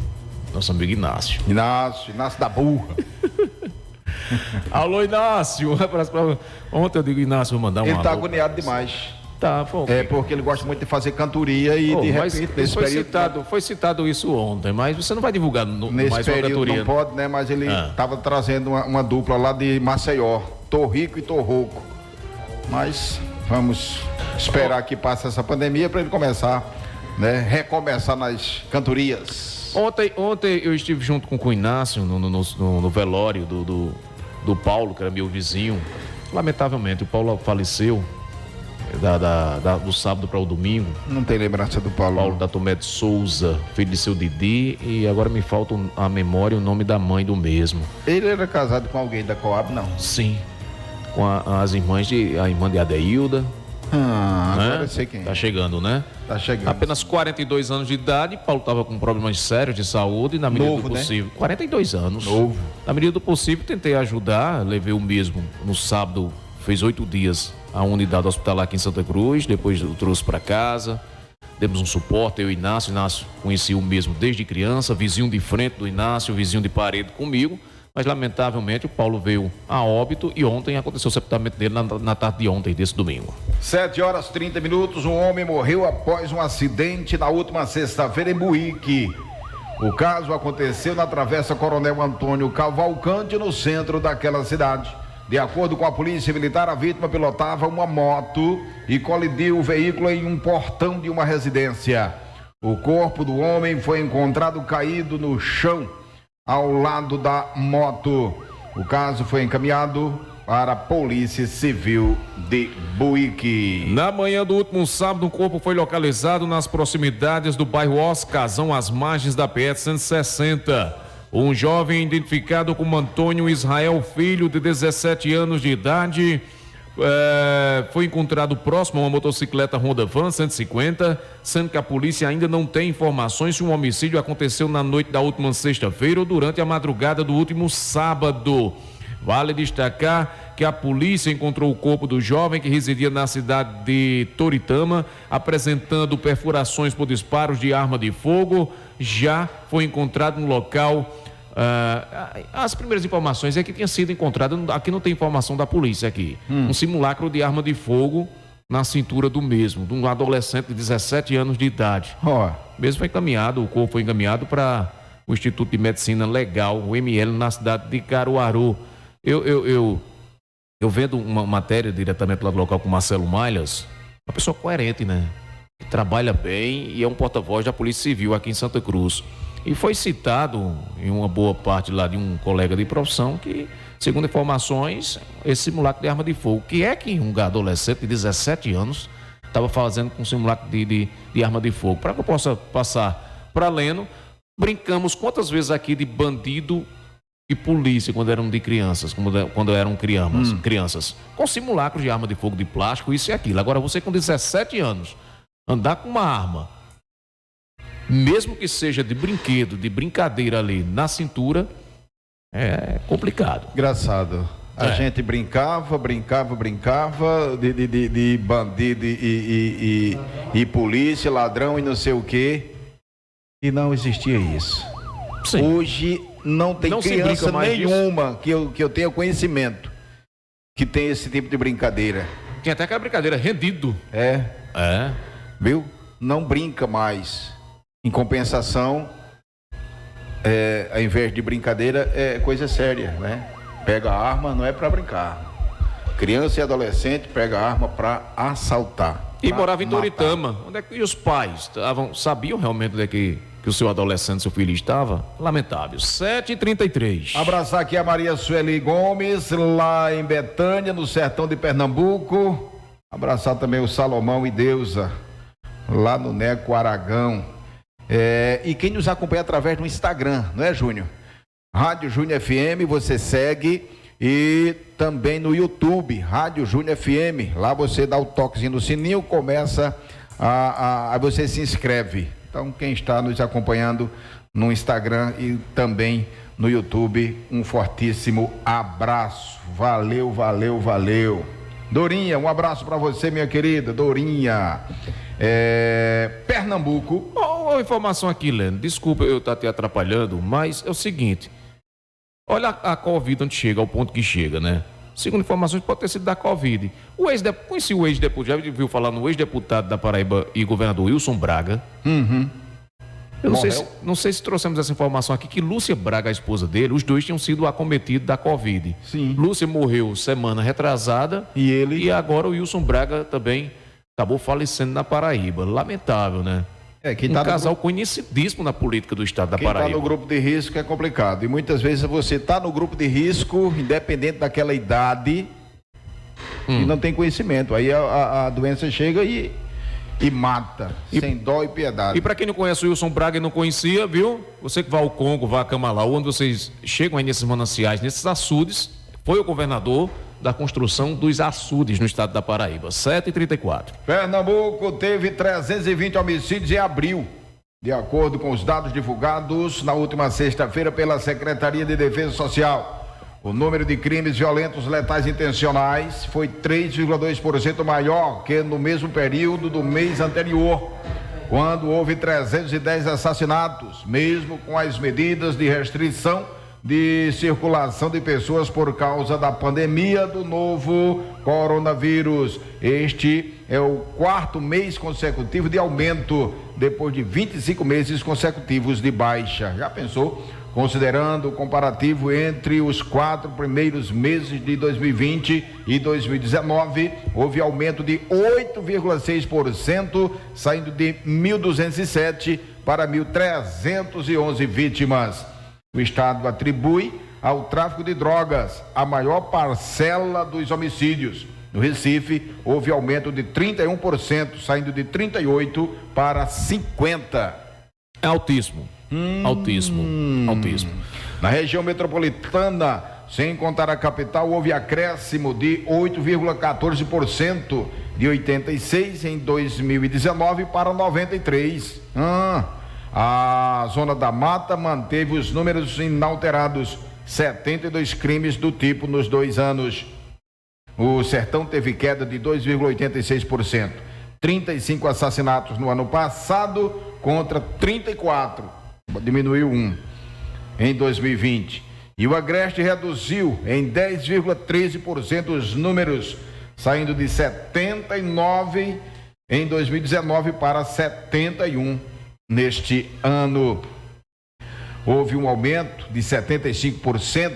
A: nosso amigo Inácio.
K: Inácio da burra.
A: Alô, Inácio, um abraço para... Ontem eu digo, Inácio, vou mandar um
K: Ele
A: abraço.
K: Ele tá agoniado demais.
A: Tá, pô.
K: É porque ele gosta muito de fazer cantoria e de repente nesse período...
A: Foi citado isso ontem, mas você não vai divulgar
K: nesse
A: mais
K: período
A: uma cantoria.
K: Não pode, né? Mas ele estava trazendo uma dupla lá de Maceió, Tô Rico e Tô Rouco. Mas vamos esperar que passe essa pandemia para ele começar, né? Recomeçar nas cantorias.
A: Ontem eu estive junto com o Inácio no velório do Paulo, que era meu vizinho. Lamentavelmente, o Paulo faleceu do sábado para o domingo.
K: Não tem lembrança do Paulo.
A: Paulo da Tomé de Souza, filho de seu Didi, e agora me falta a memória e o nome da mãe do mesmo.
K: Ele era casado com alguém da Coab, não?
A: Sim, com a irmã de Adeilda
K: Agora eu sei quem.
A: Tá chegando, né?
K: Tá chegando.
A: Apenas 42 anos de idade, Paulo estava com problemas sérios de saúde, na medida do possível. 42 anos.
K: Novo.
A: Na medida do possível, tentei ajudar, levei o mesmo no sábado, fez 8 dias a unidade hospitalar aqui em Santa Cruz, depois eu trouxe para casa, demos um suporte, eu e Inácio conheci o mesmo desde criança, vizinho de frente do Inácio, vizinho de parede comigo, mas lamentavelmente o Paulo veio a óbito e ontem aconteceu o sepultamento dele na tarde de ontem, desse domingo.
K: 7h30, um homem morreu após um acidente na última sexta-feira em Buíque. O caso aconteceu na Travessa Coronel Antônio Cavalcante, no centro daquela cidade. De acordo com a polícia militar, a vítima pilotava uma moto e colidiu o veículo em um portão de uma residência. O corpo do homem foi encontrado caído no chão, ao lado da moto. O caso foi encaminhado para a Polícia Civil de Buíque.
A: Na manhã do último sábado, um corpo foi localizado nas proximidades do bairro Oscazão, às margens da PS-160. Um jovem identificado como Antônio Israel Filho, de 17 anos de idade, foi encontrado próximo a uma motocicleta Honda Van 150, sendo que a polícia ainda não tem informações se um homicídio aconteceu na noite da última sexta-feira ou durante a madrugada do último sábado. Vale destacar que a polícia encontrou o corpo do jovem que residia na cidade de Toritama, apresentando perfurações por disparos de arma de fogo. Já foi encontrado no local. As primeiras informações é que tinha sido encontrado, aqui não tem informação da polícia aqui, um simulacro de arma de fogo na cintura do mesmo, de um adolescente de 17 anos de idade. Mesmo foi encaminhado, o corpo foi encaminhado para o Instituto de Medicina Legal, o ML, na cidade de Caruaru. Eu vendo uma matéria diretamente lá do local com Marcelo Malhas, uma pessoa coerente, né? Que trabalha bem e é um porta-voz da Polícia Civil aqui em Santa Cruz. E foi citado em uma boa parte lá de um colega de profissão que, segundo informações, esse simulacro de arma de fogo, que é que um adolescente de 17 anos estava fazendo com simulacro de arma de fogo. Para que eu possa passar para Leno, brincamos quantas vezes aqui de bandido e polícia quando eram de crianças, quando eram crianças, com simulacros de arma de fogo de plástico, isso e aquilo. Agora você com 17 anos, andar com uma arma, mesmo que seja de brinquedo, de brincadeira ali na cintura, é complicado.
K: Engraçado. A gente brincava de bandido e polícia, ladrão e não sei o quê. E não existia isso. Sim. Hoje não tem criança nenhuma que eu tenha conhecimento que tem esse tipo de brincadeira.
A: Tem até aquela brincadeira rendido.
K: Viu? Não brinca mais. Em compensação, ao invés de brincadeira, é coisa séria, né? Pega a arma, não é para brincar. Criança e adolescente pega a arma para assaltar.
A: E morava em Toritama. Onde é que os pais sabiam realmente onde é que o seu adolescente, seu filho estava? Lamentável. 7h33.
K: Abraçar aqui a Maria Sueli Gomes, lá em Betânia, no sertão de Pernambuco. Abraçar também o Salomão e Deusa, lá no Neco Aragão. E quem nos acompanha através do Instagram, não é, Júnior? Rádio Júnior FM, você segue, e também no YouTube, Rádio Júnior FM. Lá você dá o toquezinho no sininho, começa você se inscreve. Então, quem está nos acompanhando no Instagram e também no YouTube, um fortíssimo abraço. Valeu. Dorinha, um abraço para você, minha querida Dorinha. Pernambuco.
A: Uma informação aqui, Leno, desculpa eu estar te atrapalhando, mas é o seguinte, olha a Covid onde chega, ao ponto que chega, né? Segundo informações, pode ter sido da Covid. Conheci o ex-deputado, já viu falar no ex-deputado da Paraíba e governador Wilson Braga? Eu não sei se trouxemos essa informação aqui, que Lúcia Braga, a esposa dele, os dois tinham sido acometidos da Covid.
K: Sim.
A: Lúcia morreu semana retrasada e agora o Wilson Braga também acabou falecendo na Paraíba. Lamentável, né? Um casal conhecidíssimo na política do estado da Paraíba.
K: Quem está no grupo de risco é complicado. E muitas vezes você está no grupo de risco, independente daquela idade, e não tem conhecimento. Aí a doença chega e mata, sem dó e piedade.
A: E para quem não conhece o Wilson Braga e não conhecia, viu? Você que vai ao Congo, vai a Camalau, onde vocês chegam aí nesses mananciais, nesses açudes, foi o governador, da construção dos açudes no estado da Paraíba. 7h34.
K: Pernambuco teve 320 homicídios em abril. De acordo com os dados divulgados na última sexta-feira pela Secretaria de Defesa Social, o número de crimes violentos letais intencionais foi 3,2% maior que no mesmo período do mês anterior, quando houve 310 assassinatos, mesmo com as medidas de restrição de circulação de pessoas por causa da pandemia do novo coronavírus. Este é o 4º mês consecutivo de aumento, depois de 25 meses consecutivos de baixa. Já pensou? Considerando o comparativo entre os 4 primeiros meses de 2020 e 2019, houve aumento de 8,6%, saindo de 1.207 para 1.311 vítimas. O Estado atribui ao tráfico de drogas a maior parcela dos homicídios. No Recife, houve aumento de 31%, saindo de 38 para 50%.
A: É altíssimo. Altíssimo.
K: Na região metropolitana, sem contar a capital, houve acréscimo de 8,14%, de 86 em 2019 para 93. A Zona da Mata manteve os números inalterados, 72 crimes do tipo nos 2 anos. O Sertão teve queda de 2,86%, 35 assassinatos no ano passado contra 34, diminuiu 1 em 2020. E o Agreste reduziu em 10,13% os números, saindo de 79 em 2019 para 71 neste ano. Houve um aumento de 75%,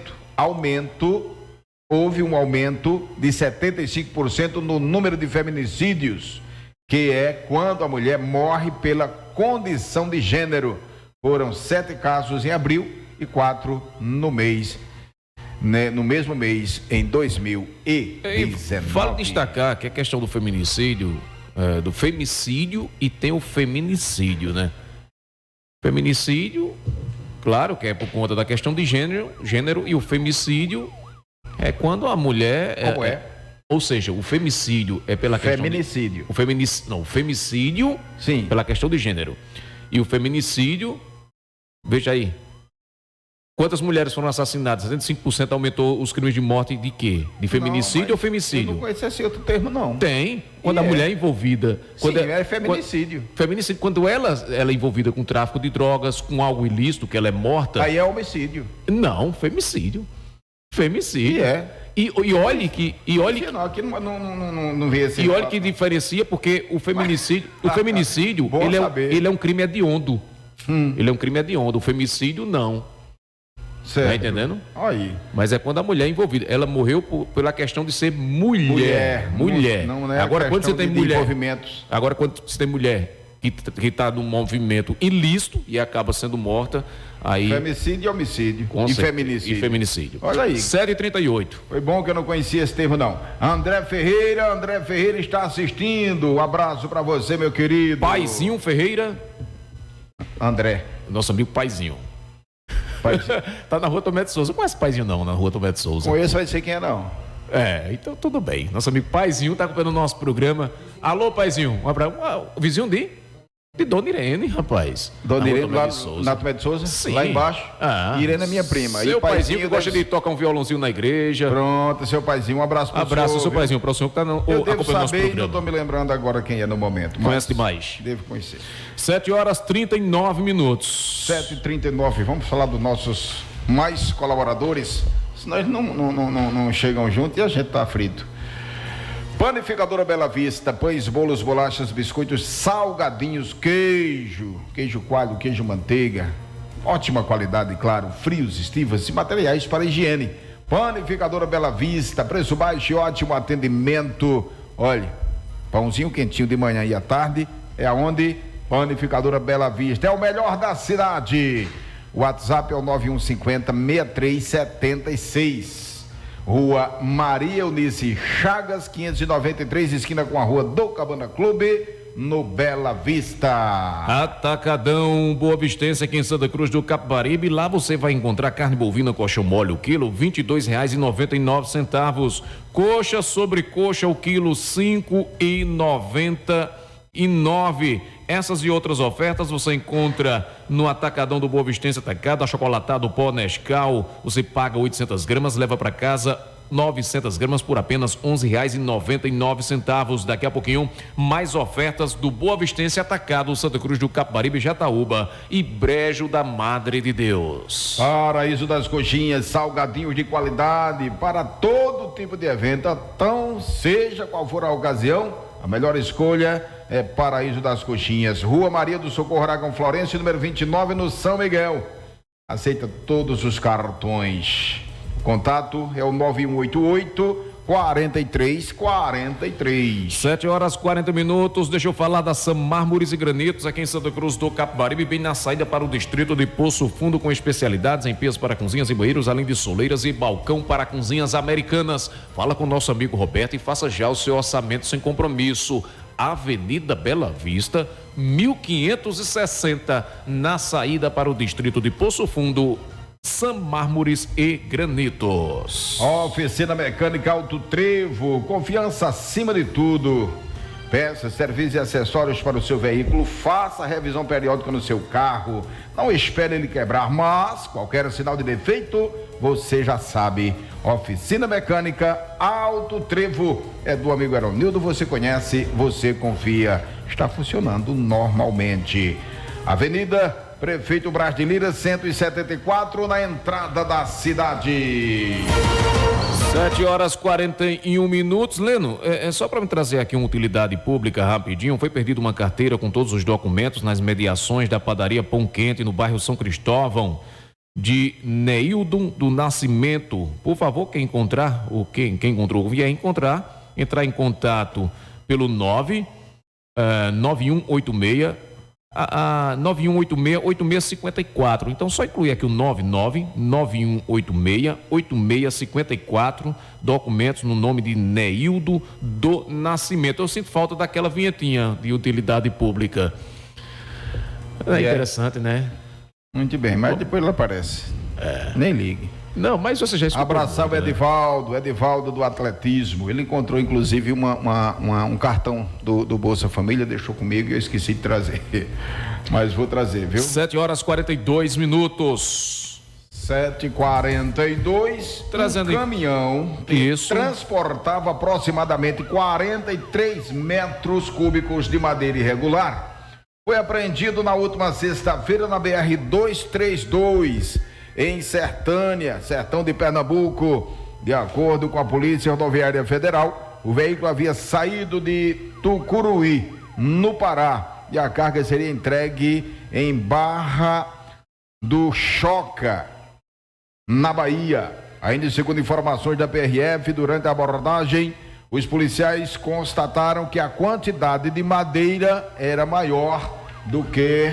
K: houve um aumento de 75% no número de feminicídios, que é quando a mulher morre pela condição de gênero. Foram 7 casos em abril e 4 no mês, no mesmo mês em 2019.
A: Vale destacar que a questão do feminicídio, do femicídio e tem o feminicídio, né? Feminicídio, claro que é por conta da questão de gênero, e o femicídio é quando a mulher...
K: Como é?
A: Ou seja, o femicídio é pela questão...
K: Feminicídio.
A: O femicídio,
K: sim,
A: pela questão de gênero. E o feminicídio, veja aí, quantas mulheres foram assassinadas? 75% aumentou os crimes de morte de quê? De feminicídio ou femicídio?
K: Eu não conheço esse outro termo, não.
A: Tem. Quando a mulher é envolvida...
K: É feminicídio.
A: Feminicídio, quando ela é envolvida com tráfico de drogas, com algo ilícito, que ela é morta...
K: Aí é homicídio.
A: Não, femicídio. Femicídio. E olhe que...
K: Não, aqui não vê assim.
A: E olhe que diferencia, porque o feminicídio... ele é um crime hediondo. Ele é um crime hediondo. O femicídio, não.
K: Certo.
A: Tá entendendo?
K: Aí.
A: Mas é quando a mulher é envolvida. Ela morreu pela questão de ser mulher. Não é agora, quando você tem mulher...
K: envolvimentos.
A: Agora, quando você tem mulher que está num movimento ilícito e acaba sendo morta, aí...
K: Femicídio e homicídio.
A: E feminicídio.
K: Olha aí.
A: 7h38.
K: Foi bom que eu não conhecia esse termo, não. André Ferreira está assistindo. Um abraço para você, meu querido.
A: Paizinho Ferreira.
K: André.
A: Nosso amigo Paizinho. Tá na rua Tomé de Souza. Não conhece Paizinho, não, na rua Tomé de Souza.
K: Conheço, vai ser quem é, não.
A: Então tudo bem. Nosso amigo Paizinho tá acompanhando o nosso programa. Alô, Paizinho. Um abraço. O vizinho de Dona Irene, rapaz.
K: Dona Irene, lá na Tomé de Souza?
A: Sim.
K: Lá embaixo?
A: Irene
K: é minha prima.
A: Seu Paizinho que gosta de tocar um violãozinho na igreja.
K: Pronto, seu Paizinho, um abraço pro
A: Abraço,
K: senhor,
A: seu Paizinho, para o senhor que tá
K: eu devo
A: acompanhando nosso
K: saber
A: programa.
K: e não tô me lembrando agora quem é no momento.
A: Conhece demais.
K: Devo conhecer.
A: 7h39.
K: 7h39, vamos falar dos nossos mais colaboradores, senão eles não chegam junto e a gente tá frito. Panificadora Bela Vista, pães, bolos, bolachas, biscoitos, salgadinhos, queijo coalho, queijo manteiga, ótima qualidade, claro, frios, estivas e materiais para higiene. Panificadora Bela Vista, preço baixo e ótimo atendimento. Olha, pãozinho quentinho de manhã e à tarde é aonde? Panificadora Bela Vista, é o melhor da cidade. O WhatsApp é o 9150-6376. Rua Maria Eunice Chagas, 593, esquina com a Rua do Cabana Clube, no Bela Vista.
A: Atacadão Boa Vistense aqui em Santa Cruz do Capibaribe. Lá você vai encontrar carne bovina coxa mole o quilo, R$ 22,99. Coxa sobre coxa o quilo, R$ 5,99. Essas e outras ofertas você encontra no Atacadão do Boa Vistense Atacado. Achocolatado pó Nescau, você paga 800 gramas, leva para casa 900 gramas por apenas R$ 11,99. Daqui a pouquinho, mais ofertas do Boa Vistense Atacado, Santa Cruz do Capibaribe, Jataúba e Brejo da Madre de Deus.
K: Paraíso das Coxinhas, salgadinhos de qualidade para todo tipo de evento. Então, seja qual for a ocasião, a melhor escolha é Paraíso das Coxinhas. Rua Maria do Socorro Aragão Florencio, número 29, no São Miguel. Aceita todos os cartões. Contato é o 9188-4343.
A: 7h40. Deixa eu falar da Sam Mármores e Granitos aqui em Santa Cruz do Capibaribe, bem na saída para o distrito de Poço Fundo, com especialidades em pias para cozinhas e banheiros, além de soleiras e balcão para cozinhas americanas. Fala com o nosso amigo Roberto e faça já o seu orçamento sem compromisso. Avenida Bela Vista, 1560, na saída para o distrito de Poço Fundo. Sam Mármores e Granitos.
K: Oficina Mecânica Alto Trevo, confiança acima de tudo. Peças, serviços e acessórios para o seu veículo. Faça a revisão periódica no seu carro. Não espere ele quebrar, mas qualquer sinal de defeito, você já sabe. Oficina Mecânica Alto Trevo é do amigo Eronildo, você conhece, você confia. Está funcionando normalmente. Avenida Prefeito Braz de Lira, 174, na entrada da cidade.
A: 7h41. Leno, é só para me trazer aqui uma utilidade pública rapidinho. Foi perdida uma carteira com todos os documentos nas mediações da padaria Pão Quente, no bairro São Cristóvão, de Neildon do Nascimento. Por favor, quem encontrar, ou quem encontrou, vier encontrar, entrar em contato pelo 9186 9186-8654. Então só incluir aqui o 9186-8654, documentos no nome de Neildo do Nascimento. Eu sinto falta daquela vinhetinha de utilidade pública. É interessante, né?
K: Muito bem, mas depois ela aparece. Nem ligue.
A: Não, mas você já escutou.
K: Abraçar o Edivaldo do atletismo. Ele encontrou inclusive um cartão do Bolsa Família, deixou comigo e eu esqueci de trazer. Mas vou trazer, viu?
A: 7h42.
K: 7h42.
A: Trazendo
K: um caminhão que transportava aproximadamente 43 metros cúbicos de madeira irregular foi apreendido na última sexta-feira na BR-232. Em Sertão de Pernambuco. De acordo com a Polícia Rodoviária Federal, o veículo havia saído de Tucuruí, no Pará, e a carga seria entregue em Barra do Choca, na Bahia. Ainda segundo informações da PRF, durante a abordagem, os policiais constataram que a quantidade de madeira era maior do que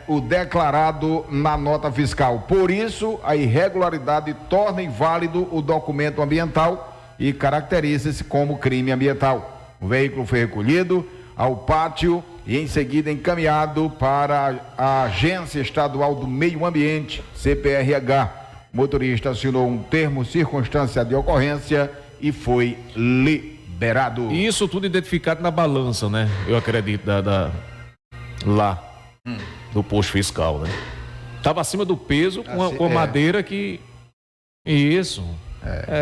K: o declarado na nota fiscal. Por isso, a irregularidade torna inválido o documento ambiental e caracteriza-se como crime ambiental. O veículo foi recolhido ao pátio e em seguida encaminhado para a Agência Estadual do Meio Ambiente, CPRH. O motorista assinou um termo circunstância de ocorrência e foi liberado.
A: E isso tudo identificado na balança, né? Eu acredito, lá. Do posto fiscal, né? Tava acima do peso com a madeira que... Isso.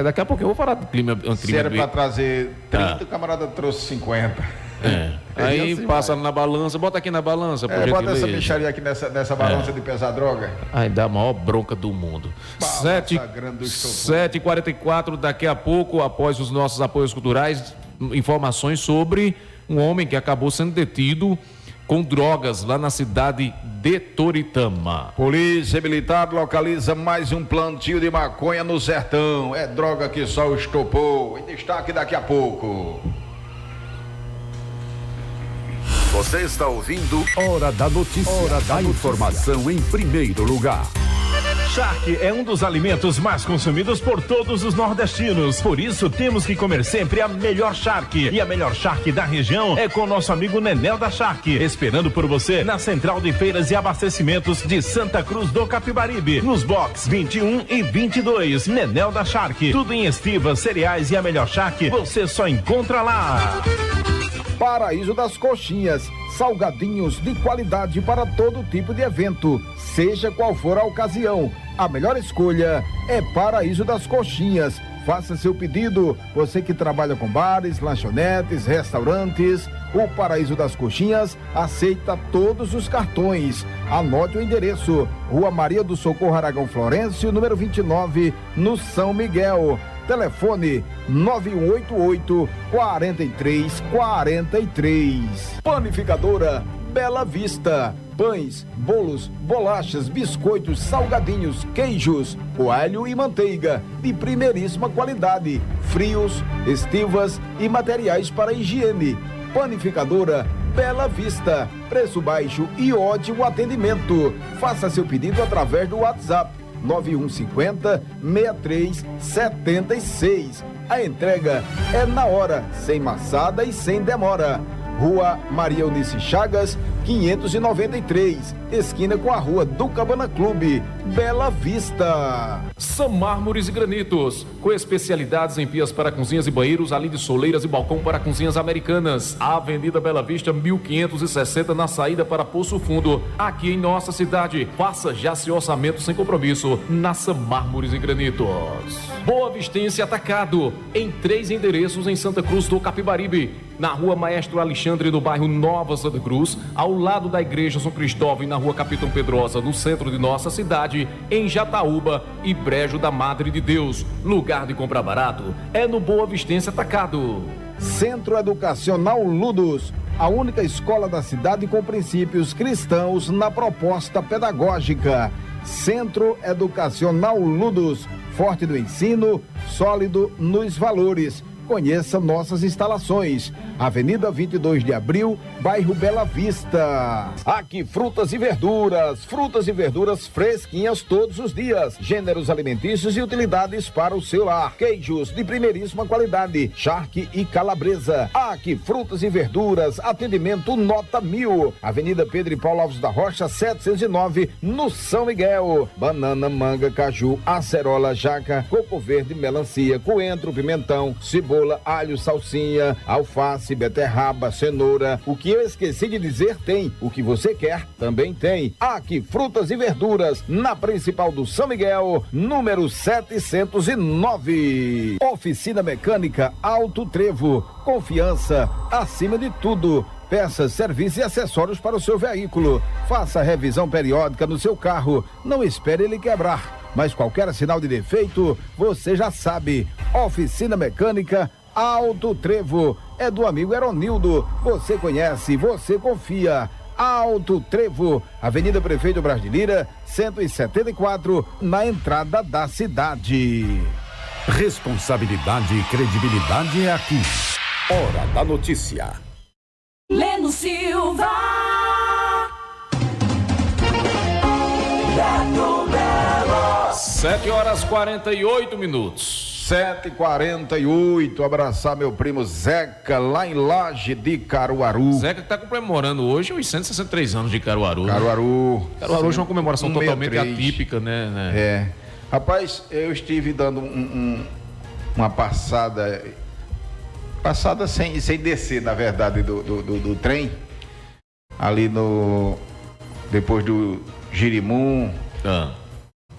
A: Daqui a pouco eu vou falar do clima.
K: Se era para trazer 30, o camarada trouxe 50.
A: Aí assim passa na balança, bota aqui na balança.
K: Bota essa bicharia aqui nessa balança de pesar droga.
A: Aí dá a maior bronca do mundo. 7h44, daqui a pouco, após os nossos apoios culturais, informações sobre um homem que acabou sendo detido com drogas lá na cidade de Toritama.
K: Polícia Militar localiza mais um plantio de maconha no sertão. É droga que só o estopou. Em destaque daqui a pouco.
F: Você está ouvindo Hora da Notícia. Hora da informação em primeiro lugar.
O: Charque é um dos alimentos mais consumidos por todos os nordestinos. Por isso, temos que comer sempre a melhor charque. E a melhor charque da região é com o nosso amigo Nenel da Charque, esperando por você na Central de Feiras e Abastecimentos de Santa Cruz do Capibaribe, nos box 21 e 22. Nenel da Charque. Tudo em estivas, cereais e a melhor charque você só encontra lá.
M: Paraíso das Coxinhas, salgadinhos de qualidade para todo tipo de evento, seja qual for a ocasião. A melhor escolha é Paraíso das Coxinhas. Faça seu pedido, você que trabalha com bares, lanchonetes, restaurantes. O Paraíso das Coxinhas aceita todos os cartões. Anote o endereço: Rua Maria do Socorro Aragão Florencio, número 29, no São Miguel. Telefone 9188-4343. Panificadora Bela Vista. Pães, bolos, bolachas, biscoitos, salgadinhos, queijos, coalho e manteiga de primeiríssima qualidade. Frios, estivas e materiais para higiene. Panificadora Bela Vista. Preço baixo e ótimo atendimento. Faça seu pedido através do WhatsApp 9150-6376. A entrega é na hora, sem maçada e sem demora. Rua Maria Eunice Chagas, 593, esquina com a Rua do Cabana Clube, Bela Vista.
A: São Mármores e Granitos, com especialidades em pias para cozinhas e banheiros, além de soleiras e balcão para cozinhas americanas. Avenida Bela Vista, 1560, na saída para Poço Fundo, aqui em nossa cidade. Faça já seu orçamento sem compromisso na São Mármores e Granitos. Boa Vistense Atacado, em 3 endereços em Santa Cruz do Capibaribe, na Rua Maestro Alexandre, no bairro Nova Santa Cruz, ao lado da Igreja São Cristóvão, e na Rua Capitão Pedrosa, no centro de nossa cidade, em Jataúba e Brejo da Madre de Deus. Lugar de comprar barato é no Boa Vistense Atacado.
M: Centro Educacional Ludos, a única escola da cidade com princípios cristãos na proposta pedagógica. Centro Educacional Ludos, forte no ensino, sólido nos valores. Conheça nossas instalações. Avenida 22 de Abril, bairro Bela Vista. Aqui frutas e verduras fresquinhas todos os dias. Gêneros alimentícios e utilidades para o seu lar. Queijos de primeiríssima qualidade, charque e calabresa. Aqui frutas e verduras, atendimento nota 1000. Avenida Pedro e Paulo Alves da Rocha, 709, no São Miguel. Banana, manga, caju, acerola, jaca, coco verde, melancia, coentro, pimentão, cebola, alho, salsinha, alface, beterraba, cenoura. O que eu esqueci de dizer tem. O que você quer também tem. Aqui frutas e verduras, na principal do São Miguel, número 709. Oficina Mecânica Alto Trevo. Confiança acima de tudo. Peças, serviços e acessórios para o seu veículo. Faça revisão periódica no seu carro. Não espere ele quebrar. Mas qualquer sinal de defeito, você já sabe. Oficina Mecânica Alto Trevo. É do amigo Eronildo. Você conhece, você confia. Alto Trevo, Avenida Prefeito Braz de Lira, 174, na entrada da cidade.
F: Responsabilidade e credibilidade é aqui. Hora da notícia.
L: Leno Silva.
A: 7h48.
K: 7h48, abraçar meu primo Zeca, lá em Laje de Caruaru.
A: Zeca que está comemorando hoje os 163 anos de Caruaru.
K: Caruaru.
A: Né? Caruaru hoje é uma comemoração totalmente atípica, né?
K: É. Rapaz, eu estive dando uma passada sem descer, na verdade, do trem, ali depois do Girimum,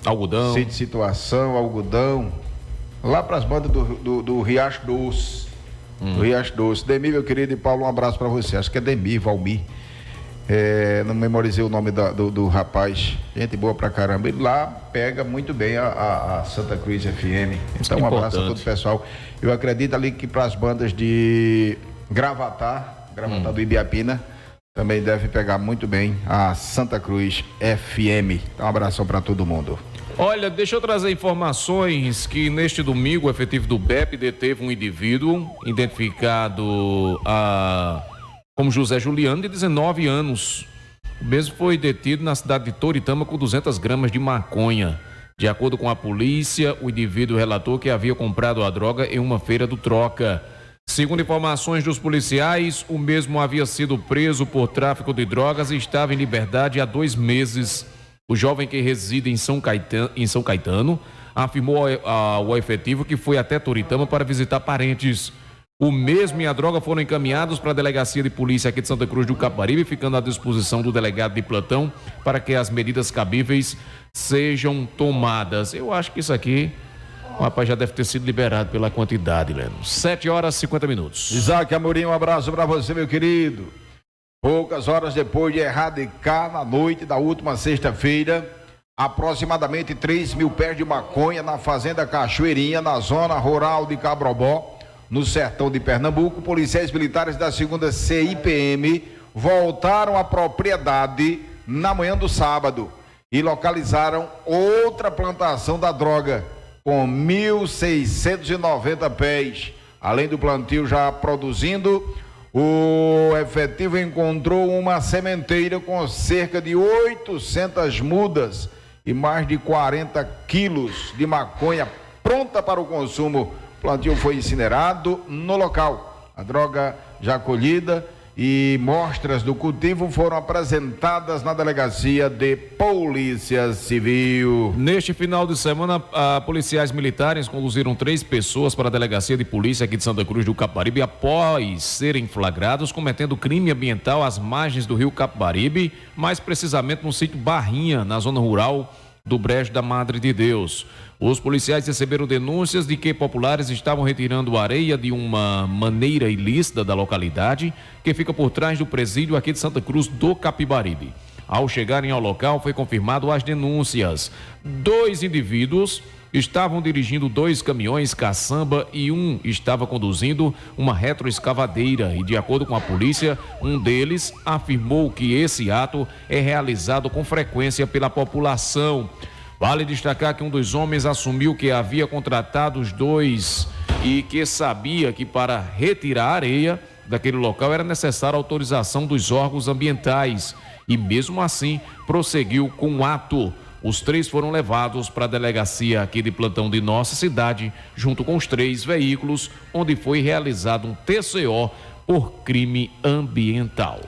A: Algodão,
K: Sítio Situação, Algodão, lá para as bandas do Riacho Doce. Do Riacho Doce. Demir, meu querido, e Paulo, um abraço para você. Acho que é Demir, Valmir. Não memorizei o nome do rapaz. Gente boa pra caramba. Ele lá pega muito bem a Santa Cruz FM. Então, um abraço a todo o pessoal. Eu acredito ali que para as bandas de Gravatar do Ibiapina, também deve pegar muito bem a Santa Cruz FM. Então, um abração para todo mundo.
A: Olha, deixa eu trazer informações que neste domingo o efetivo do BEP deteve um indivíduo identificado como José Juliano, de 19 anos. O mesmo foi detido na cidade de Toritama com 200 gramas de maconha. De acordo com a polícia, o indivíduo relatou que havia comprado a droga em uma feira do Troca. Segundo informações dos policiais, o mesmo havia sido preso por tráfico de drogas e estava em liberdade há 2 meses. O jovem, que reside em São Caetano, afirmou ao efetivo que foi até Toritama para visitar parentes. O mesmo e a droga foram encaminhados para a delegacia de polícia aqui de Santa Cruz do Capibaribe, ficando à disposição do delegado de plantão para que as medidas cabíveis sejam tomadas. Eu acho que isso aqui, o rapaz já deve ter sido liberado pela quantidade, Leno. 7h50.
K: Isaac Amorim, um abraço para você, meu querido. Poucas horas depois de erradicar na noite da última sexta-feira, aproximadamente 3.000 pés de maconha na fazenda Cachoeirinha, na zona rural de Cabrobó, no sertão de Pernambuco, policiais militares da 2ª CIPM voltaram à propriedade na manhã do sábado e localizaram outra plantação da droga com 1.690 pés. Além do plantio já produzindo, o efetivo encontrou uma sementeira com cerca de 800 mudas e mais de 40 quilos de maconha pronta para o consumo. O plantio foi incinerado no local. A droga já colhida e mostras do cultivo foram apresentadas na delegacia de Polícia Civil.
A: Neste final de semana, policiais militares conduziram 3 pessoas para a delegacia de polícia aqui de Santa Cruz do Capibaribe após serem flagrados cometendo crime ambiental às margens do rio Capibaribe, mais precisamente no sítio Barrinha, na zona rural do Brejo da Madre de Deus. Os policiais receberam denúncias de que populares estavam retirando areia de uma maneira ilícita da localidade, que fica por trás do presídio aqui de Santa Cruz do Capibaribe. Ao chegarem ao local, foi confirmado as denúncias. 2 indivíduos estavam dirigindo 2 caminhões caçamba e um estava conduzindo uma retroescavadeira. E, de acordo com a polícia, um deles afirmou que esse ato é realizado com frequência pela população. Vale destacar que um dos homens assumiu que havia contratado os 2 e que sabia que para retirar a areia daquele local era necessária a autorização dos órgãos ambientais e mesmo assim prosseguiu com o ato. Os 3 foram levados para a delegacia aqui de plantão de nossa cidade, junto com os 3 veículos, onde foi realizado um TCO por crime ambiental.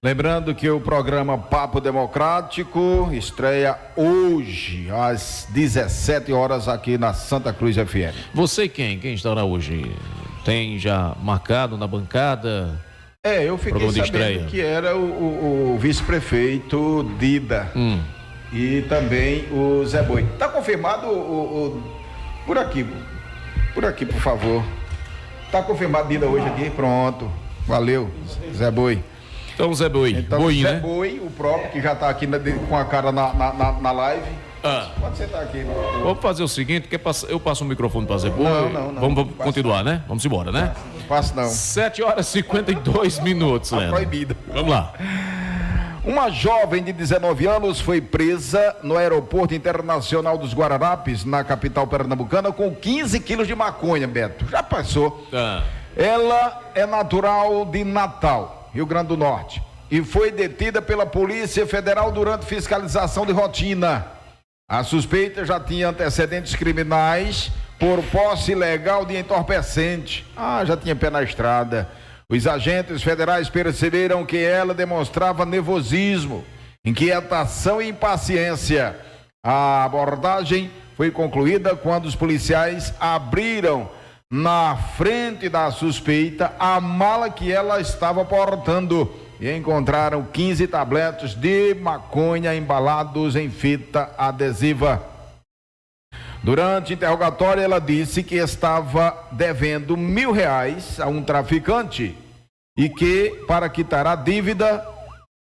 K: Lembrando que o programa Papo Democrático estreia hoje às 17 horas aqui na Santa Cruz FM.
A: Você quem estará hoje? Tem já marcado na bancada?
K: Eu fiquei sabendo que era o vice-prefeito Dida e também o Zé Boi. Tá confirmado por aqui, por favor. Tá confirmado Dida hoje aqui? Pronto. Valeu, Zé Boi.
A: Então, Zé Boi.
K: Então, Boi, Zé, né? Boi, o próprio, que já está aqui com a cara na live. Pode sentar aqui.
A: Vamos fazer o seguinte, eu passo o microfone para Zé Boi.
K: Não.
A: Vamos continuar, né? Vamos embora, né?
K: Não passo, não.
A: 7h52, Leno.
K: Proibido.
A: Vamos lá.
K: Uma jovem de 19 anos foi presa no Aeroporto Internacional dos Guararapes, na capital pernambucana, com 15 quilos de maconha, Beto. Já passou. Ela é natural de Natal, Rio Grande do Norte, e foi detida pela Polícia Federal durante fiscalização de rotina. A suspeita já tinha antecedentes criminais por posse ilegal de entorpecente. Já tinha pé na estrada. Os agentes federais perceberam que ela demonstrava nervosismo, inquietação e impaciência. A abordagem foi concluída quando os policiais abriram na frente da suspeita a mala que ela estava portando e encontraram 15 tabletes de maconha embalados em fita adesiva. Durante o interrogatório, ela disse que estava devendo R$1.000 a um traficante e que, para quitar a dívida,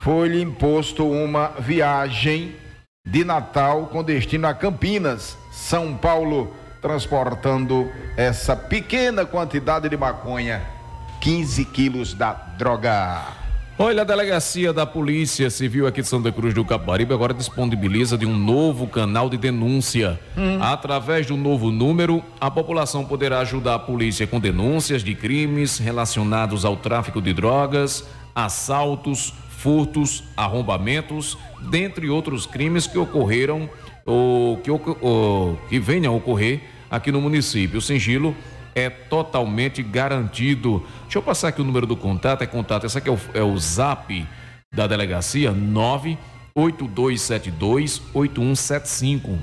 K: foi-lhe imposto uma viagem de Natal com destino a Campinas, São Paulo, transportando essa pequena quantidade de maconha, 15 quilos da droga.
A: Olha, a delegacia da Polícia Civil aqui de Santa Cruz do Capibaribe agora disponibiliza de um novo canal de denúncia. Através do novo número, a população poderá ajudar a polícia com denúncias de crimes relacionados ao tráfico de drogas, assaltos, furtos, arrombamentos, dentre outros crimes que ocorreram que venha a ocorrer aqui no município. O sigilo é totalmente garantido. Deixa eu passar aqui o número do contato. Esse aqui é o zap da delegacia, 98272-8175.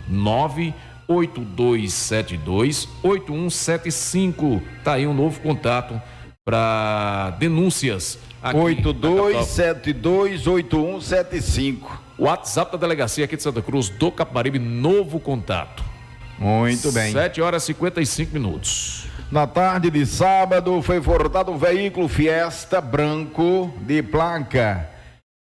A: 98272-8175. Tá aí um novo contato para denúncias.
K: 8272-8175.
A: WhatsApp da delegacia aqui de Santa Cruz do Capibaribe, novo contato.
K: Muito bem.
A: 7h55.
K: Na tarde de sábado foi furtado um veículo Fiesta branco de placa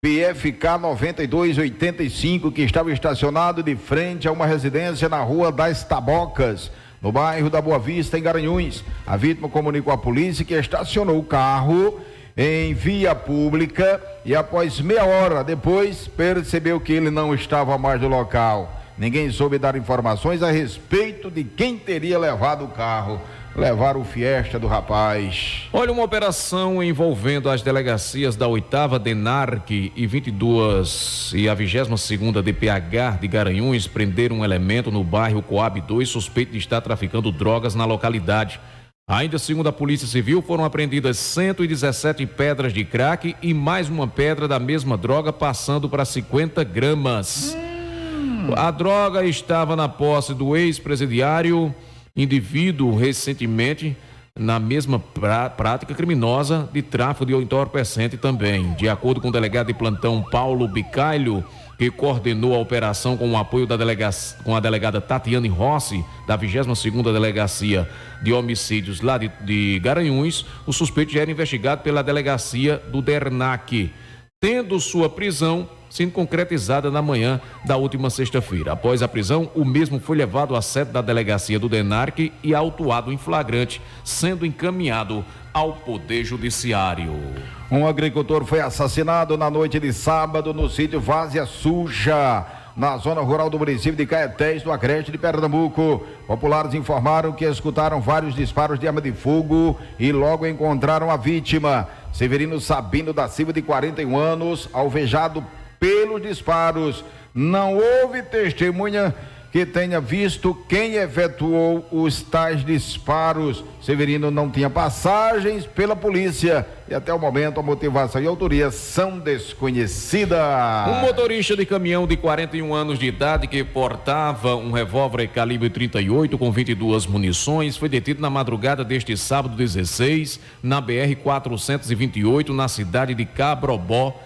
K: PFK 9285 que estava estacionado de frente a uma residência na Rua das Tabocas, no bairro da Boa Vista, em Garanhuns. A vítima comunicou à polícia que estacionou o carro em via pública e após meia hora depois percebeu que ele não estava mais no local. Ninguém soube dar informações a respeito de quem teria levado o carro. Levaram o Fiesta do rapaz.
A: Olha, uma operação envolvendo as delegacias da 8ª DENARC e 22 e a 22ª DPH de Garanhuns prenderam um elemento no bairro Coab 2 suspeito de estar traficando drogas na localidade. Ainda segundo a Polícia Civil, foram apreendidas 117 pedras de crack e mais uma pedra da mesma droga, passando para 50 gramas. A droga estava na posse do ex-presidiário, indivíduo recentemente na mesma prática criminosa de tráfico de entorpecente também. De acordo com o delegado de plantão Paulo Bicailho, que coordenou a operação com o apoio com a delegada Tatiane Rossi, da 22ª Delegacia de Homicídios lá de Garanhuns, o suspeito já era investigado pela delegacia do DERNAC, tendo sua prisão sendo concretizada na manhã da última sexta-feira. Após a prisão, o mesmo foi levado à sede da delegacia do DENARC e autuado em flagrante, sendo encaminhado ao Poder Judiciário.
K: Um agricultor foi assassinado na noite de sábado no sítio Várzea Suja, na zona rural do município de Caetés, no Agreste de Pernambuco. Populares informaram que escutaram vários disparos de arma de fogo e logo encontraram a vítima, Severino Sabino da Silva, de 41 anos, alvejado pelos disparos. Não houve testemunha que tenha visto quem efetuou os tais disparos. Severino não tinha passagens pela polícia e até o momento a motivação e a autoria são desconhecidas.
A: Um motorista de caminhão de 41 anos de idade que portava um revólver calibre 38 com 22 munições foi detido na madrugada deste sábado 16 na BR-428 na cidade de Cabrobó,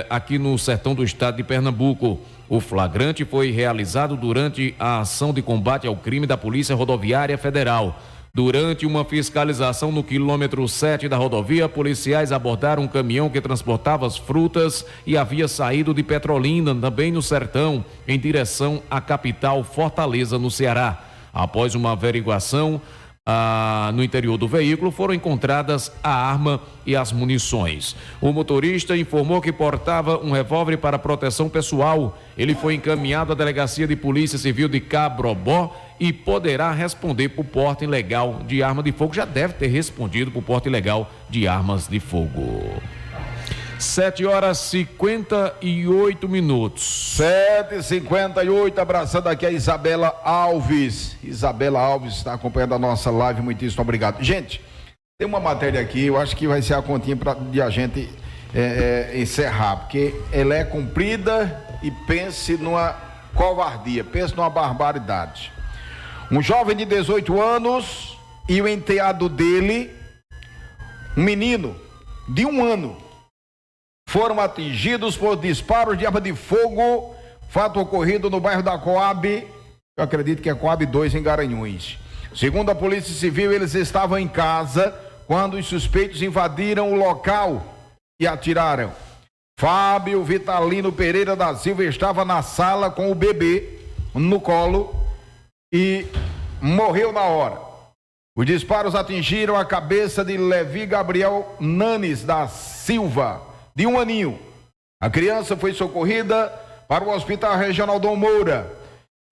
A: aqui no sertão do estado de Pernambuco. O flagrante foi realizado durante a ação de combate ao crime da Polícia Rodoviária Federal. Durante uma fiscalização no quilômetro 7 da rodovia, policiais abordaram um caminhão que transportava as frutas e havia saído de Petrolina, também no sertão, em direção à capital Fortaleza, no Ceará. Após uma averiguação no interior do veículo, foram encontradas a arma e as munições. O motorista informou que portava um revólver para proteção pessoal. Ele foi encaminhado à Delegacia de Polícia Civil de Cabrobó e poderá responder por porte ilegal de arma de fogo. Já deve ter respondido por porte ilegal de armas de fogo. 7h58.
K: 7h58, abraçando aqui a Isabela Alves. Isabela Alves está acompanhando a nossa live, muitíssimo obrigado. Gente, tem uma matéria aqui, eu acho que vai ser a continha de a gente encerrar, porque ela é comprida e pense numa covardia, pense numa barbaridade. Um jovem de 18 anos e o enteado dele, um menino de 1 ano, foram atingidos por disparos de arma de fogo, fato ocorrido no bairro da Coab, eu acredito que é Coab 2, em Garanhuns. Segundo a Polícia Civil, eles estavam em casa quando os suspeitos invadiram o local e atiraram. Fábio Vitalino Pereira da Silva estava na sala com o bebê no colo e morreu na hora. Os disparos atingiram a cabeça de Levi Gabriel Nanes da Silva, de 1 aninho. A criança foi socorrida para o Hospital Regional Dom Moura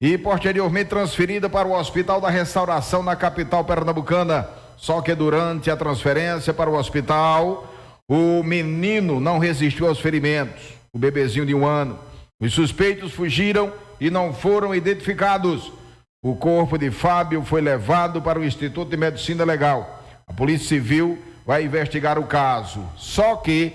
K: e posteriormente transferida para o Hospital da Restauração na capital pernambucana. Só que durante a transferência para o hospital, o menino não resistiu aos ferimentos, o bebezinho de 1 ano. Os suspeitos fugiram e não foram identificados. O corpo de Fábio foi levado para o Instituto de Medicina Legal. A Polícia Civil vai investigar o caso. Só que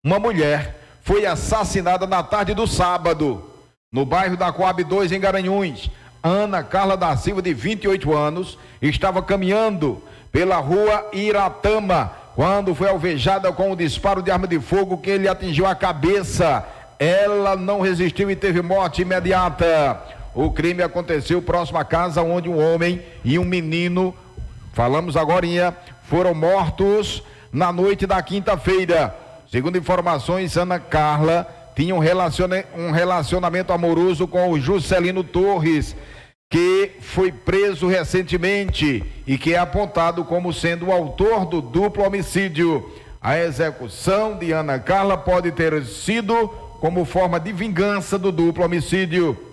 K: uma mulher foi assassinada na tarde do sábado, no bairro da Coab 2, em Garanhuns. Ana Carla da Silva, de 28 anos, estava caminhando pela rua Iratama, quando foi alvejada com um disparo de arma de fogo que lhe atingiu a cabeça. Ela não resistiu e teve morte imediata. O crime aconteceu próximo à casa onde um homem e um menino, falamos agorinha, foram mortos na noite da quinta-feira. Segundo informações, Ana Carla tinha um relacionamento amoroso com o Juscelino Torres, que foi preso recentemente e que é apontado como sendo o autor do duplo homicídio. A execução de Ana Carla pode ter sido como forma de vingança do duplo homicídio.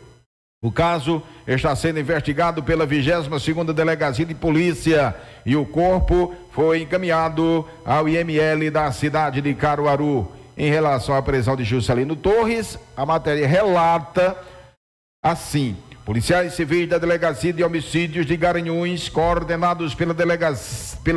K: O caso está sendo investigado pela 22ª Delegacia de Polícia e o corpo foi encaminhado ao IML da cidade de Caruaru. Em relação à prisão de Juscelino Torres, a matéria relata assim: policiais civis da Delegacia de Homicídios de Garanhuns, coordenados pela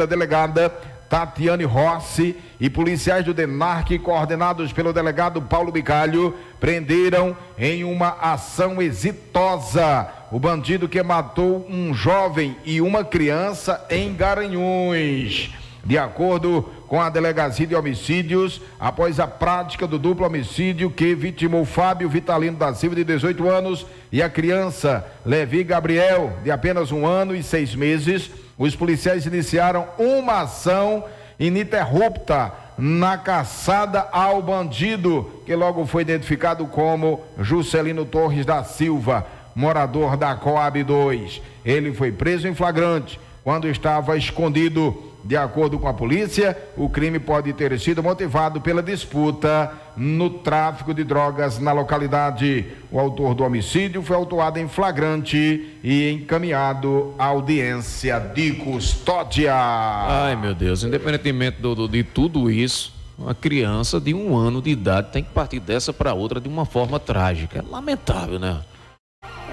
K: delegada Tatiane Rossi, e policiais do DENARC, coordenados pelo delegado Paulo Bicalho, prenderam em uma ação exitosa o bandido que matou um jovem e uma criança em Garanhuns. De acordo com a Delegacia de Homicídios, após a prática do duplo homicídio que vitimou Fábio Vitalino da Silva, de 18 anos, e a criança Levi Gabriel, de apenas 1 ano e 6 meses, os policiais iniciaram uma ação ininterrupta na caçada ao bandido, que logo foi identificado como Juscelino Torres da Silva, morador da Coab 2. Ele foi preso em flagrante quando estava escondido. De acordo com a polícia, o crime pode ter sido motivado pela disputa no tráfico de drogas na localidade. O autor do homicídio foi autuado em flagrante e encaminhado à audiência de custódia.
A: Ai, meu Deus, independentemente de tudo isso, uma criança de 1 ano de idade tem que partir dessa para outra de uma forma trágica. Lamentável, né?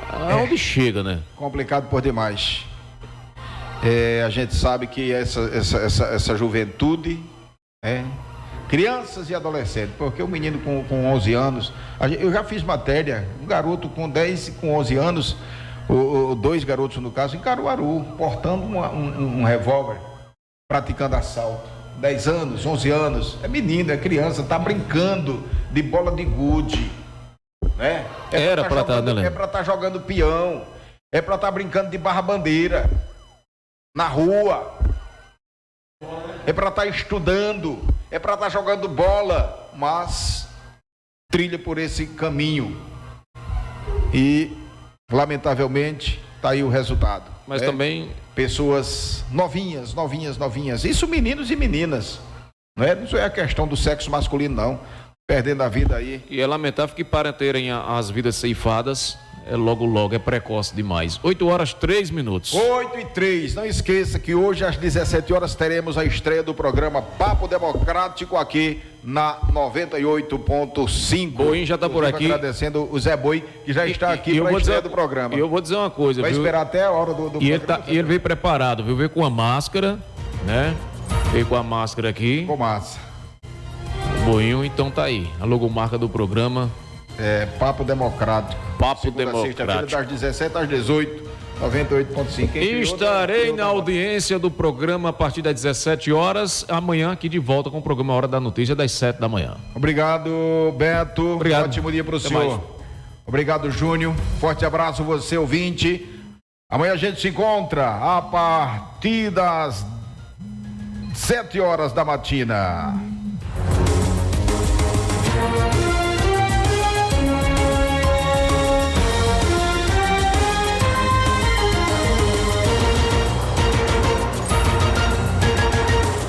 A: Aonde chega, né?
K: Complicado por demais. A gente sabe que essa juventude, crianças e adolescentes, porque o menino com 11 anos, eu já fiz matéria, um garoto com 10 e com 11 anos, 2 garotos no caso, em Caruaru, portando um revólver, praticando assalto. 10 anos, 11 anos, é menino, é criança, tá brincando de bola de gude, né? É para estar jogando peão, é para estar brincando de barra-bandeira na rua, é para estar estudando, é para estar jogando bola, mas trilha por esse caminho e lamentavelmente tá aí o resultado.
A: Mas também
K: pessoas novinhas, isso meninos e meninas, não é a questão do sexo masculino não, perdendo a vida aí.
A: E é lamentável que para terem as vidas ceifadas, logo, é precoce demais. 8h03.
K: 8h03. Não esqueça que hoje às 17 horas teremos a estreia do programa Papo Democrático aqui na 98.5.
A: Boinho já está por aqui.
K: Agradecendo o Zé Boi, que já está aqui para a estreia do programa.
A: E eu vou dizer uma coisa,
K: vai esperar até a hora do programa.
A: E ele veio preparado, viu? Veio com a máscara, né? Veio com a máscara aqui.
K: Com massa.
A: Boinho, então tá aí. A logomarca do programa.
K: Papo Democrático.
A: Papo Democrático.
K: Das 17 às 18, 98.5.
A: Estarei na audiência do programa a partir das 17 horas. Amanhã aqui de volta com o programa Hora da Notícia, das 7 da manhã.
K: Obrigado, Beto.
A: Obrigado.
K: Ótimo dia para o senhor. Mais. Obrigado, Júnior. Forte abraço, você ouvinte. Amanhã a gente se encontra a partir das 7 horas da matina.